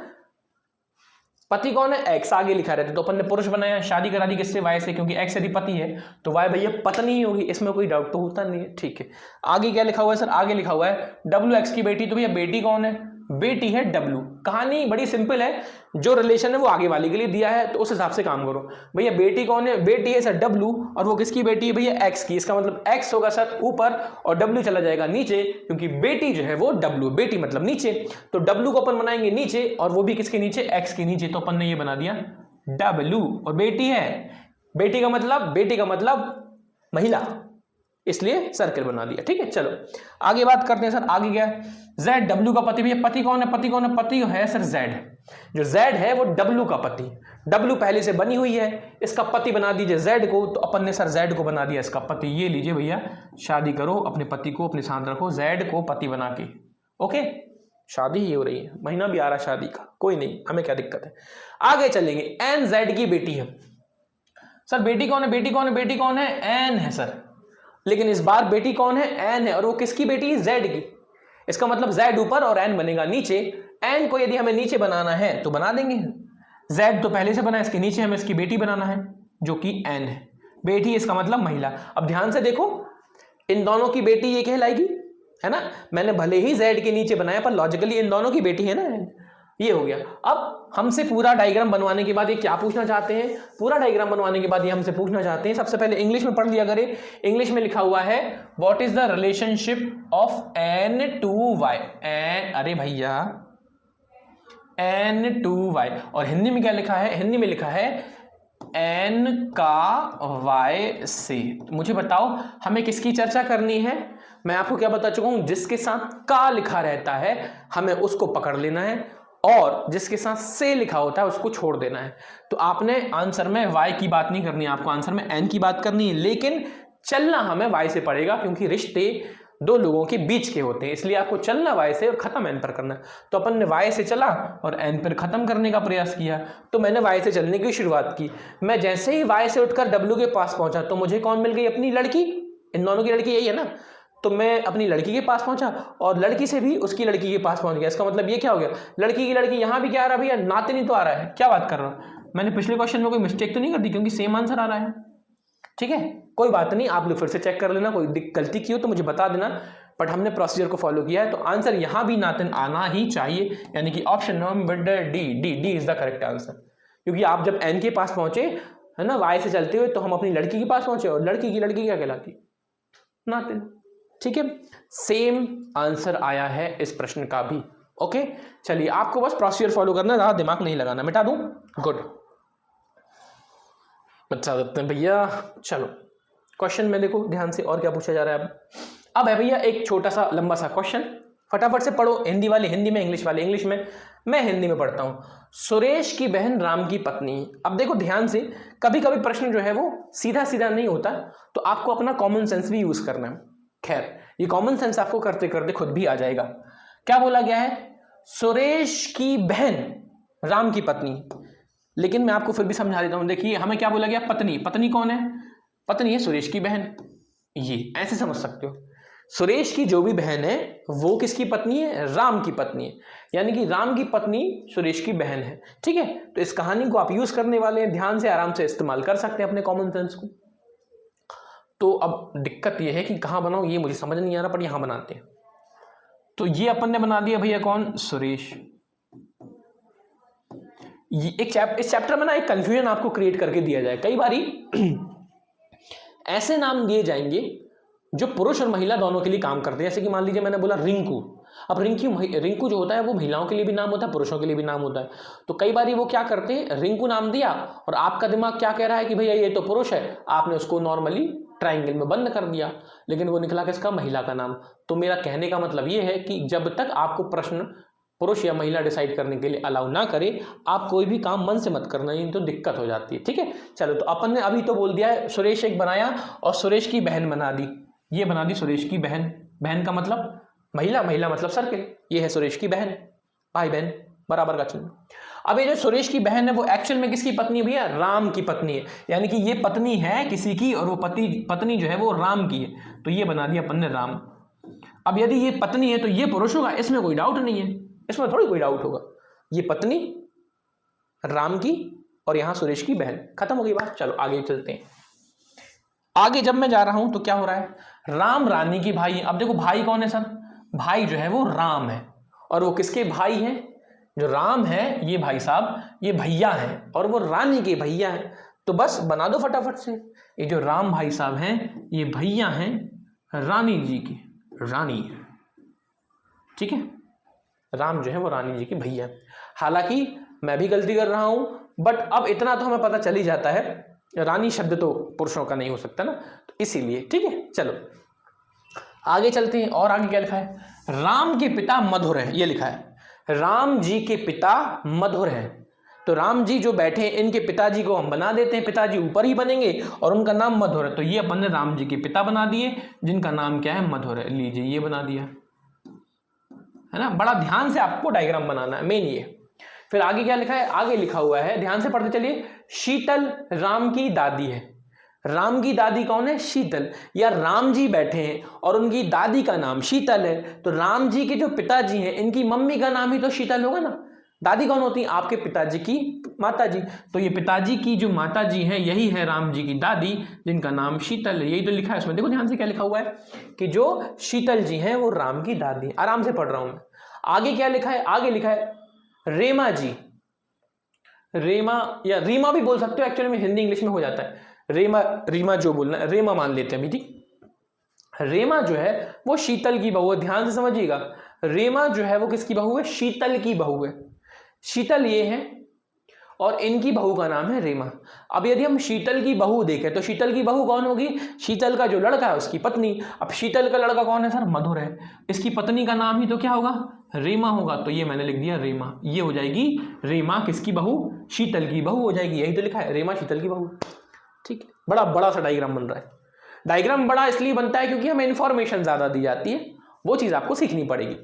A: पति कौन है, एक्स, आगे लिखा रहता है, तो अपन ने पुरुष बनाया, शादी करा दी किससे, वाई से, क्योंकि एक्स यदि पति है तो वाई भैया पत्नी ही होगी, इसमें कोई डाउट तो होता नहीं है। ठीक है, आगे क्या लिखा हुआ है सर, आगे लिखा हुआ है डब्ल्यू एक्स की बेटी, तो भैया बेटी कौन है, बेटी है डब्ल्यू। कहानी बड़ी सिंपल है, जो रिलेशन है वो आगे वाले के लिए दिया है, तो उस हिसाब से काम करो। भैया बेटी कौन है, बेटी है सर डब्ल्यू, और वो किसकी बेटी है भैया एक्स की। इसका मतलब एक्स होगा सर ऊपर और डब्ल्यू चला जाएगा नीचे, क्योंकि बेटी जो है वो डब्ल्यू, बेटी मतलब नीचे, तो डब्ल्यू को अपन बनाएंगे नीचे, और वो भी किसके नीचे, एक्स के नीचे, तो अपन ने ये बना दिया डब्ल्यू। और बेटी है, बेटी का मतलब महिला, इसलिए सर्कल बना दिया। ठीक है, चलो आगे बात करते हैं सर। आगे क्या है, जेड, डब्ल्यू का पति, भैया पति कौन है, पति कौन है, पति है सर जेड। जो जेड है वो डब्ल्यू का पति, डब्ल्यू पहले से बनी हुई है, इसका पति बना दीजिए जेड को, तो अपन ने सर जेड को बना दिया इसका पति। ये लीजिए भैया, शादी करो, अपने पति को अपने साथ रखो, जेड को पति बना के। ओके, शादी ही हो रही है, महीना भी आ रहा शादी का, कोई नहीं, हमें क्या दिक्कत है। आगे चलेंगे, एन जेड की बेटी है सर। बेटी कौन है, बेटी कौन है, बेटी कौन है, एन है सर, लेकिन इस बार बेटी कौन है, एन है, और वो किसकी बेटी है, जेड की। इसका मतलब जेड ऊपर और एन बनेगा नीचे। एन को यदि हमें नीचे बनाना है तो बना देंगे, जेड तो पहले से बना, इसके नीचे हमें इसकी बेटी बनाना है जो कि एन है। बेटी इसका मतलब महिला। अब ध्यान से देखो, इन दोनों की बेटी ये कहलाएगी, है ना। मैंने भले ही जेड के नीचे बनाया पर लॉजिकली इन दोनों की बेटी है ना, ये हो गया। अब हमसे पूरा डायग्राम बनवाने के बाद ये क्या पूछना चाहते हैं, पूरा डायग्राम बनवाने के बाद ये हमसे पूछना चाहते हैं, सबसे पहले इंग्लिश में पढ़ लिया करें। इंग्लिश में लिखा हुआ है what is the relationship of N to Y, अरे भैया एन टू वाई। और हिंदी में क्या लिखा है, हिंदी में लिखा है एन का वाई से। मुझे बताओ हमें किसकी चर्चा करनी है। मैं आपको क्या बता चुका हूं, जिसके साथ का लिखा रहता है हमें उसको पकड़ लेना है, और जिसके साथ से लिखा होता है उसको छोड़ देना है। तो आपने आंसर में y की बात नहीं करनी है, आपको आंसर में n की बात करनी है, लेकिन चलना हमें y से पड़ेगा, क्योंकि रिश्ते दो लोगों के बीच के होते हैं, इसलिए आपको चलना y से और खत्म n पर करना है। तो अपन ने y से चला और n पर खत्म करने का प्रयास किया, तो मैंने y से चलने की शुरुआत की। मैं जैसे ही y से उठकर w के पास पहुंचा तो मुझे कौन मिल गई, अपनी लड़की। इन दोनों की लड़की यही है ना, तो मैं अपनी लड़की के पास पहुंचा और लड़की से भी उसकी लड़की के पास पहुंच गया। इसका मतलब ये क्या हो गया, लड़की की लड़की यहां भी क्या आ रहा है भैया, नातिन ही तो आ रहा है। क्या बात कर रहा हूं, मैंने पिछले क्वेश्चन में कोई मिस्टेक तो नहीं कर दी, क्योंकि सेम आंसर आ रहा है। ठीक है, कोई बात नहीं, आप लोग फिर से चेक कर लेना, कोई गलती की हो तो मुझे बता देना, बट हमने प्रोसीजर को फॉलो किया है, तो आंसर यहां भी नातिन आना ही चाहिए, यानी कि option number D is the correct answer. क्योंकि आप जब एन के पास पहुंचे है ना वाई से चलते हुए, तो हम अपनी लड़की के पास पहुंचे, और लड़की की लड़की क्या कहलाती, नातिन। ठीक है, सेम आंसर आया है इस प्रश्न का भी। ओके, चलिए आपको बस प्रोसीजर फॉलो करना, ज़्यादा दिमाग नहीं लगाना। मिटा दूं? गुड, बता देते हैं भैया। चलो क्वेश्चन में देखो ध्यान से, और क्या पूछा जा रहा है अब है भैया एक छोटा सा लंबा सा क्वेश्चन, फटाफट से पढ़ो। हिंदी वाले हिंदी में, इंग्लिश वाले इंग्लिश में, मैं हिंदी में पढ़ता हूं। सुरेश की बहन राम की पत्नी। अब देखो ध्यान से, कभी कभी प्रश्न जो है वो सीधा सीधा नहीं होता, तो आपको अपना कॉमन सेंस भी यूज करना है। खैर, ये कॉमन सेंस आपको करते करते खुद भी आ जाएगा। क्या बोला गया है? सुरेश की बहन राम की पत्नी। लेकिन मैं आपको फिर भी समझा देता हूं। देखिए हमें क्या बोला गया? पत्नी। पत्नी कौन है? पत्नी है सुरेश की बहन। ये ऐसे समझ सकते हो, सुरेश की जो भी बहन है वो किसकी पत्नी है? राम की पत्नी है। यानी कि राम की पत्नी सुरेश की बहन है। ठीक है, तो इस कहानी को आप यूज करने वाले हैं, ध्यान से आराम से इस्तेमाल कर सकते हैं अपने कॉमन सेंस को। तो अब दिक्कत ये है कि कहां बनाओ ये मुझे समझ नहीं आ रहा, पर यहां बनाते हैं। तो ये अपन ने बना दिया भैया, कौन? सुरेश। इस चैप्टर में ना एक कंफ्यूजन आपको क्रिएट करके दिया जाए। कई बारी ऐसे नाम दिए जाएंगे जो पुरुष और महिला दोनों के लिए काम करते हैं। जैसे कि मान लीजिए मैंने बोला रिंकू। अब रिंकू जो होता है वो महिलाओं के लिए भी नाम होता है, पुरुषों के लिए भी नाम होता है। तो कई बारी वो क्या करते हैं, रिंकू नाम दिया और आपका दिमाग क्या कह रहा है कि भैया ये तो पुरुष है, आपने उसको नॉर्मली ट्राइंगल में बंद कर दिया, लेकिन वो निकला किसका? महिला का नाम। तो मेरा कहने का मतलब ये है कि जब तक आपको प्रश्न पुरुष या महिला डिसाइड करने के लिए अलाउ ना करे, आप कोई भी काम मन से मत करना, नहीं तो दिक्कत हो जाती है। ठीक है, चलो तो अपन ने अभी तो बोल दिया है सुरेश एक बनाया और सुरेश की बहन बना दी। ये बना दी सुरेश की बहन। बहन का मतलब महिला, महिला मतलब सर्किल। ये है सुरेश की बहन, भाई बहन बराबर का चिन्ह। अब ये जो सुरेश की बहन है वो एक्चुअल में किसकी पत्नी है भैया? राम की पत्नी है। यानी कि ये पत्नी है किसी की और वो पत्नी जो है वो राम की है। तो ये बना दिया अपन ने राम। अब यदि ये पत्नी है तो ये पुरुष होगा, इसमें कोई डाउट नहीं है, इसमें थोड़ी कोई डाउट होगा। ये पत्नी राम की और यहां सुरेश की बहन, खत्म हो गई बात। चलो आगे चलते हैं। आगे जब मैं जा रहा हूं तो क्या हो रहा है? राम रानी की भाई। अब देखो भाई कौन है सर? भाई जो है वो राम है, और वो किसके भाई हैं? जो राम है ये भाई साहब ये भैया हैं, और वो रानी के भैया हैं। तो बस बना दो फटाफट से, ये जो राम भाई साहब हैं ये भैया हैं रानी जी की, रानी। ठीक है, राम जो है वो रानी जी की भैया। हालांकि मैं भी गलती कर रहा हूं, बट अब इतना तो हमें पता चल ही जाता है, रानी शब्द तो पुरुषों का नहीं हो सकता ना, तो इसीलिए। ठीक है, चलो आगे चलते हैं। और आगे क्या लिखा है? राम के पिता मधुर हैं, ये लिखा है। राम जी के पिता मधुर हैं। तो राम जी जो बैठे हैं इनके पिताजी को हम बना देते हैं, पिताजी ऊपर ही बनेंगे और उनका नाम मधुर है। तो ये अपन ने राम जी के पिता बना दिए जिनका नाम क्या है? मधुर है। लीजिए ये बना दिया, है ना। बड़ा ध्यान से आपको डायग्राम बनाना है, मेन ये। फिर आगे क्या लिखा है? आगे लिखा हुआ है, ध्यान से पढ़ते चलिए। शीतल राम की दादी है। राम की दादी कौन है? शीतल। या राम जी बैठे हैं और उनकी दादी का नाम शीतल है, तो राम जी के जो पिताजी हैं इनकी मम्मी का नाम ही तो शीतल होगा ना। दादी कौन होती है? आपके पिताजी की माता जी। तो ये पिताजी की जो माता जी है यही है राम जी की दादी, जिनका नाम शीतल है। यही तो लिखा है इसमें, देखो ध्यान से क्या लिखा हुआ है कि जो शीतल जी हैं वो राम की दादी। आराम से पढ़ रहा हूं मैं। आगे क्या लिखा है? आगे लिखा है रेमा जी। रेमा या रीमा भी बोल सकते हो, एक्चुअली में हिंदी इंग्लिश में हो जाता है। रेमा, रीमा जो बोलना है, रेमा मान लेते हैं अभी। ठीक, रेमा जो है वो शीतल की बहू है। ध्यान से समझिएगा, रेमा जो है वो किसकी बहू है? शीतल की बहू है। शीतल ये है और इनकी बहू का नाम है रेमा। अब यदि हम शीतल की बहू देखें तो शीतल की बहू कौन होगी? शीतल का जो लड़का है उसकी पत्नी। अब शीतल का लड़का कौन है सर? मधुर है। इसकी पत्नी का नाम ही तो क्या होगा? रेमा होगा। तो ये मैंने लिख दिया रेमा। ये हो जाएगी रेमा किसकी बहू? शीतल की बहू हो जाएगी। यही तो लिखा है, रेमा शीतल की बहू। ठीक है, बड़ा बड़ा सा डायग्राम बन रहा है। डायग्राम बड़ा इसलिए बनता है क्योंकि हमें इंफॉर्मेशन ज्यादा दी जाती है, वो चीज आपको सीखनी पड़ेगी।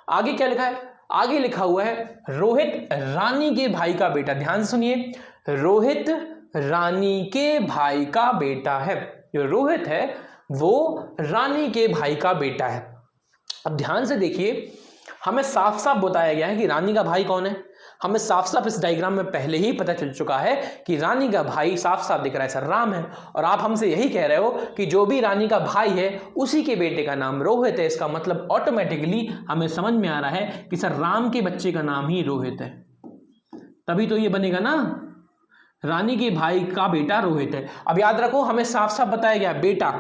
A: आगे क्या लिखा है? आगे लिखा हुआ है रोहित रानी के भाई का बेटा। ध्यान से सुनिए, रोहित रानी के भाई का बेटा है। जो रोहित है वो रानी के भाई का बेटा है। अब ध्यान से देखिए, हमें साफ साफ बताया गया है कि रानी का भाई कौन है। हमें साफ साफ इस डायग्राम में पहले ही पता चल चुका है कि रानी का भाई साफ साफ दिख रहा है सर, राम है। और आप हमसे यही कह रहे हो कि जो भी रानी का भाई है उसी के बेटे का नाम रोहित है। इसका मतलब ऑटोमेटिकली हमें समझ में आ रहा है कि सर राम के बच्चे का नाम ही रोहित है। तभी तो ये बनेगा ना, रानी के भाई का बेटा रोहित है। अब याद रखो, हमें साफ साफ बताया गया बेटा,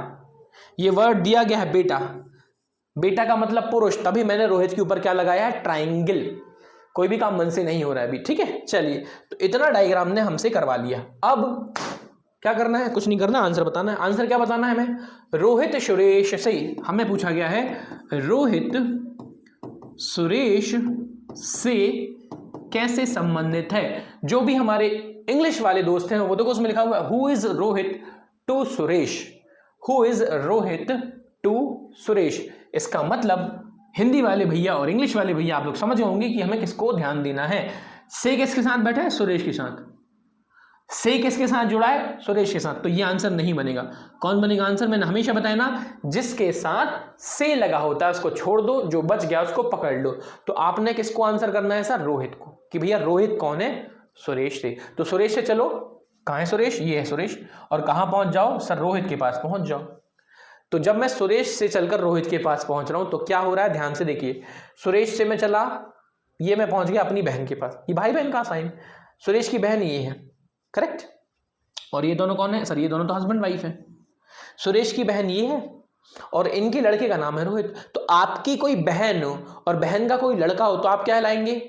A: ये वर्ड दिया गया है बेटा। बेटा का मतलब पुरुष, तभी मैंने रोहित के ऊपर क्या लगाया है, ट्राइंगल। कोई भी काम मन से नहीं हो रहा है अभी, ठीक है। चलिए, तो इतना डायग्राम ने हमसे करवा लिया। अब क्या करना है, कुछ नहीं करना, आंसर बताना है। आंसर क्या बताना है हमें, रोहित सुरेश से, हमें पूछा गया है रोहित सुरेश से कैसे संबंधित है। जो भी हमारे इंग्लिश वाले दोस्त हैं वो देखो उसमें लिखा हुआ है who is Rohit to Suresh, who is Rohit to Suresh. इसका मतलब हिंदी वाले भैया और इंग्लिश वाले भैया आप लोग समझ होंगे कि हमें किसको ध्यान देना है। से किसके साथ बैठा है, सुरेश के साथ। से किसके साथ जुड़ा है, सुरेश के साथ। तो ये आंसर नहीं बनेगा। कौन बनेगा आंसर, मैंने हमेशा बताया ना, जिसके साथ से लगा होता है उसको छोड़ दो, जो बच गया उसको पकड़ लो। तो आपने किसको आंसर करना है सर, रोहित को, कि भैया रोहित कौन है, सुरेश से। तो सुरेश से चलो, कहाँ है सुरेश, ये है सुरेश, और कहाँ पहुंच जाओ सर, रोहित के पास पहुंच जाओ। तो जब मैं सुरेश से चलकर रोहित के पास पहुंच रहा हूं तो क्या हो रहा है, ध्यान से देखिए। सुरेश से मैं चला, ये मैं पहुंच गया अपनी बहन के पास, ये भाई बहन का साइन, सुरेश की बहन ये है, करेक्ट। और ये दोनों कौन है सर, ये दोनों तो हस्बैंड वाइफ है। सुरेश की बहन ये है और इनके लड़के का नाम है रोहित। तो आपकी कोई बहन हो और बहन का कोई लड़का हो तो आप क्या लाएंगे,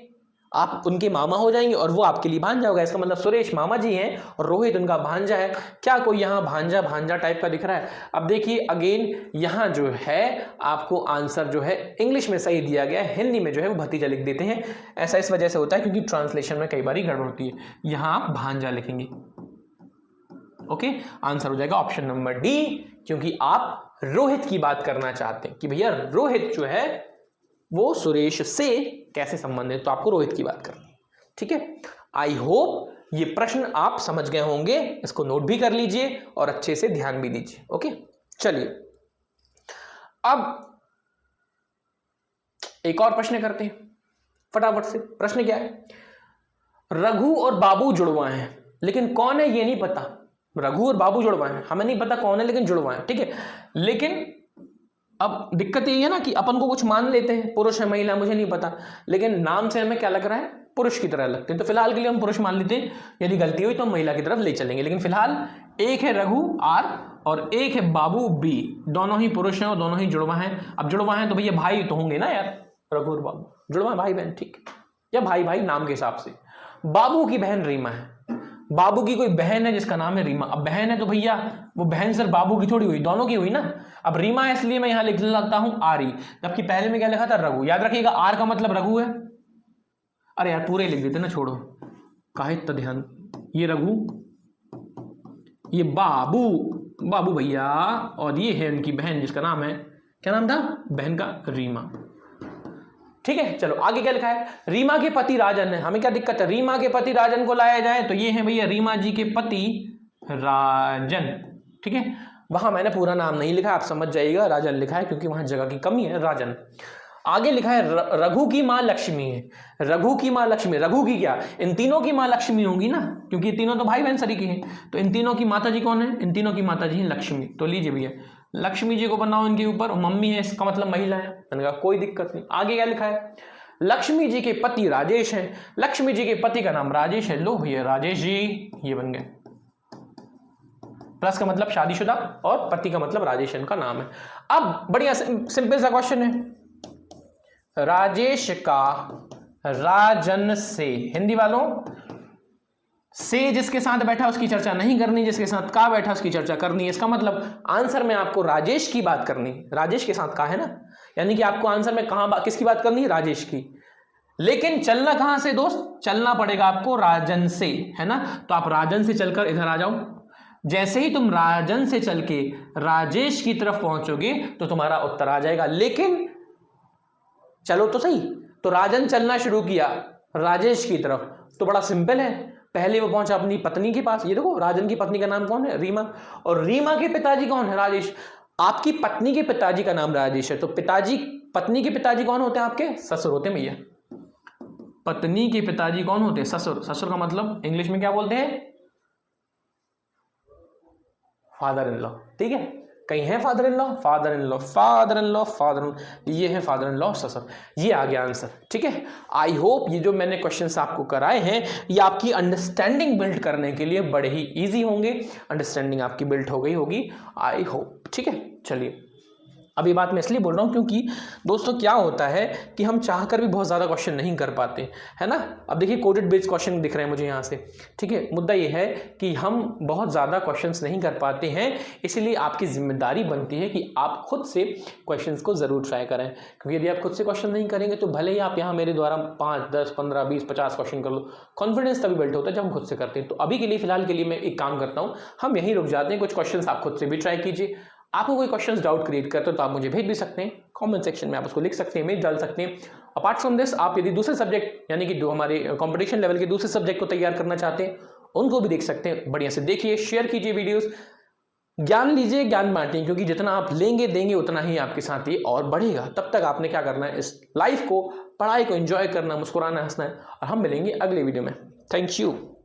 A: आप उनके मामा हो जाएंगे और वो आपके लिए भांजा होगा। इसका मतलब सुरेश मामा जी हैं और रोहित उनका भांजा है। क्या कोई यहाँ भांजा भांजा टाइप का दिख रहा है। अब देखिए अगेन, यहाँ जो है आपको आंसर जो है इंग्लिश में सही दिया गया है, हिंदी में जो है वो भतीजा लिख देते हैं। ऐसा इस वजह से होता है क्योंकि ट्रांसलेशन में कई बार गड़बड़ होती है। यहाँ आप भांजा लिखेंगे, ओके। आंसर हो जाएगा ऑप्शन नंबर डी, क्योंकि आप रोहित की बात करना चाहते हैं कि भैया रोहित जो है वो सुरेश से कैसे संबंधित, तो आपको रोहित की बात करनी है, ठीक है। आई होप ये प्रश्न आप समझ गए होंगे, इसको नोट भी कर लीजिए और अच्छे से ध्यान भी दीजिए, ओके। चलिए अब एक और प्रश्न करते हैं फटाफट से। प्रश्न क्या है, रघु और बाबू जुड़वा हैं, लेकिन कौन है ये नहीं पता। रघु और बाबू जुड़वा हैं, हमें नहीं पता कौन है लेकिन जुड़वा हैं, ठीक है। लेकिन अब दिक्कत यही है ना कि अपन को कुछ मान लेते हैं, पुरुष है महिला मुझे नहीं पता, लेकिन नाम से हमें क्या लग रहा है, पुरुष की तरह लगते हैं। तो फिलहाल के लिए हम पुरुष मान लेते हैं, यदि गलती हुई तो हम महिला की तरफ ले चलेंगे। लेकिन फिलहाल एक है रघु आर और एक है बाबू बी, दोनों ही पुरुष हैं और दोनों ही जुड़वा हैं। अब जुड़वा हैं तो भैया भाई तो होंगे ना यार, रघु और बाबू जुड़वा भाई बहन, ठीक है, या भाई भाई नाम के हिसाब से। बाबू की बहन रीमा है, बाबू की कोई बहन है जिसका नाम है रीमा। अब बहन है तो भैया वो बहन सिर्फ बाबू की थोड़ी हुई, दोनों की हुई ना। अब रीमा है इसलिए मैं यहां लिख लगता हूं आरी, जबकि पहले में क्या लिखा था, रघु। याद रखिएगा आर का मतलब रघु है। अरे यार पूरे लिख देते ना, छोड़ो काहे इतना ध्यान। ये रघु, ये बाबू, बाबू भैया, और ये है उनकी बहन जिसका नाम है, क्या नाम था बहन का, रीमा, ठीक है। चलो आगे क्या लिखा है, रीमा के पति राजन है। हमें क्या दिक्कत है, रीमा के पति राजन को लाया जाए तो ये है भैया रीमा जी के पति राजन, ठीक है। वहां मैंने पूरा नाम नहीं लिखा, आप समझ जाइएगा, राजन लिखा है क्योंकि वहां जगह की कमी है, राजन। आगे लिखा है रघु की मां लक्ष्मी है, रघु की मां लक्ष्मी। रघु की क्या, इन तीनों की मां लक्ष्मी होंगी ना, क्योंकि तीनों तो भाई बहन सरीके हैं। तो इन तीनों की माता जी कौन है, इन तीनों की माता जी है लक्ष्मी। तो लीजिए भैया लक्ष्मी जी को बनाओ इनके ऊपर, मम्मी है इसका मतलब महिला है, मैंने कहा कोई दिक्कत नहीं। आगे क्या लिखा है, लक्ष्मी जी के पति राजेश हैं, लक्ष्मी जी के पति का नाम राजेश है। लो भैया राजेश जी, ये बन गए, प्लस का मतलब शादीशुदा और पति का मतलब राजेश इनका नाम है। अब बढ़िया सिंपल सा क्वेश्चन है, राजेश का राजन से, हिंदी वालों से जिसके साथ बैठा उसकी चर्चा नहीं करनी, जिसके साथ का बैठा उसकी चर्चा करनी है। इसका मतलब आंसर में आपको राजेश की बात करनी, राजेश के साथ का है ना, यानी कि आपको आंसर में कहां किसकी बात करनी है, राजेश की। लेकिन चलना कहां से दोस्त, चलना पड़ेगा आपको राजन से, है ना। तो आप राजन से चलकर इधर आ जाओ। जैसे ही तुम राजन से चल के राजेश की तरफ पहुंचोगे तो तुम्हारा उत्तर आ जाएगा। लेकिन चलो तो सही, तो राजन चलना शुरू किया राजेश की तरफ, तो बड़ा सिंपल है, पहले वो पहुंचा अपनी पत्नी के पास। ये देखो राजन की पत्नी का नाम कौन है, रीमा, और रीमा के पिताजी कौन है, राजेश। आपकी पत्नी के पिताजी का नाम राजेश है, तो पिताजी, पत्नी के पिताजी कौन होते हैं आपके, ससुर होते हैं भैया। पत्नी के पिताजी कौन होते हैं, ससुर। ससुर का मतलब इंग्लिश में क्या बोलते हैं, फादर इन लॉ, ठीक है। कहीं है father in law, father in law, father in law, father, ये है फादर इन लॉ, ससुर। ये आ गया आंसर, ठीक है। आई होप ये जो मैंने क्वेश्चंस आपको कराए हैं ये आपकी अंडरस्टैंडिंग बिल्ड करने के लिए बड़े ही इजी होंगे। अंडरस्टैंडिंग आपकी बिल्ड हो गई होगी, आई होप, ठीक है। चलिए अब ये बात मैं इसलिए बोल रहा हूँ क्योंकि दोस्तों क्या होता है कि हम चाहकर भी बहुत ज़्यादा क्वेश्चन नहीं कर पाते, है ना। अब देखिए कोडेड बेस्ड क्वेश्चन दिख रहे हैं मुझे यहाँ से, ठीक है। मुद्दा ये है कि हम बहुत ज़्यादा क्वेश्चंस नहीं कर पाते हैं, इसीलिए आपकी जिम्मेदारी बनती है कि आप खुद से क्वेश्चंस को ज़रूर ट्राई करें, क्योंकि यदि आप खुद से क्वेश्चन नहीं करेंगे तो भले ही आप यहाँ मेरे द्वारा 5, 10, 15, 20, 50 क्वेश्चन कर लो, कॉन्फिडेंस तभी बिल्ड होता है जब हम खुद से करते हैं। तो अभी के लिए फिलहाल के लिए मैं एक काम करता हूँ, हम यहीं रुक जाते हैं, कुछ क्वेश्चन आप खुद से भी ट्राई कीजिए। आपको कोई क्वेश्चंस डाउट क्रिएट करते हो तो आप मुझे भेज भी सकते हैं कमेंट सेक्शन में, आप उसको लिख सकते हैं, इमेज डाल सकते हैं। अपार्ट फ्रॉम दिस, आप यदि दूसरे सब्जेक्ट यानी कि जो हमारे कंपटीशन लेवल के दूसरे सब्जेक्ट को तैयार करना चाहते हैं उनको भी देख सकते हैं। बढ़िया से देखिए, शेयर कीजिए वीडियोस, ज्ञान लीजिए, ज्ञान बांटिए, क्योंकि जितना आप लेंगे देंगे उतना ही आपके साथ ये और बढ़ेगा। तब तक आपने क्या करना है, इस लाइफ को, पढ़ाई को एंजॉय करना, मुस्कुराना, हंसना है, और हम मिलेंगे अगले वीडियो में। Thank you.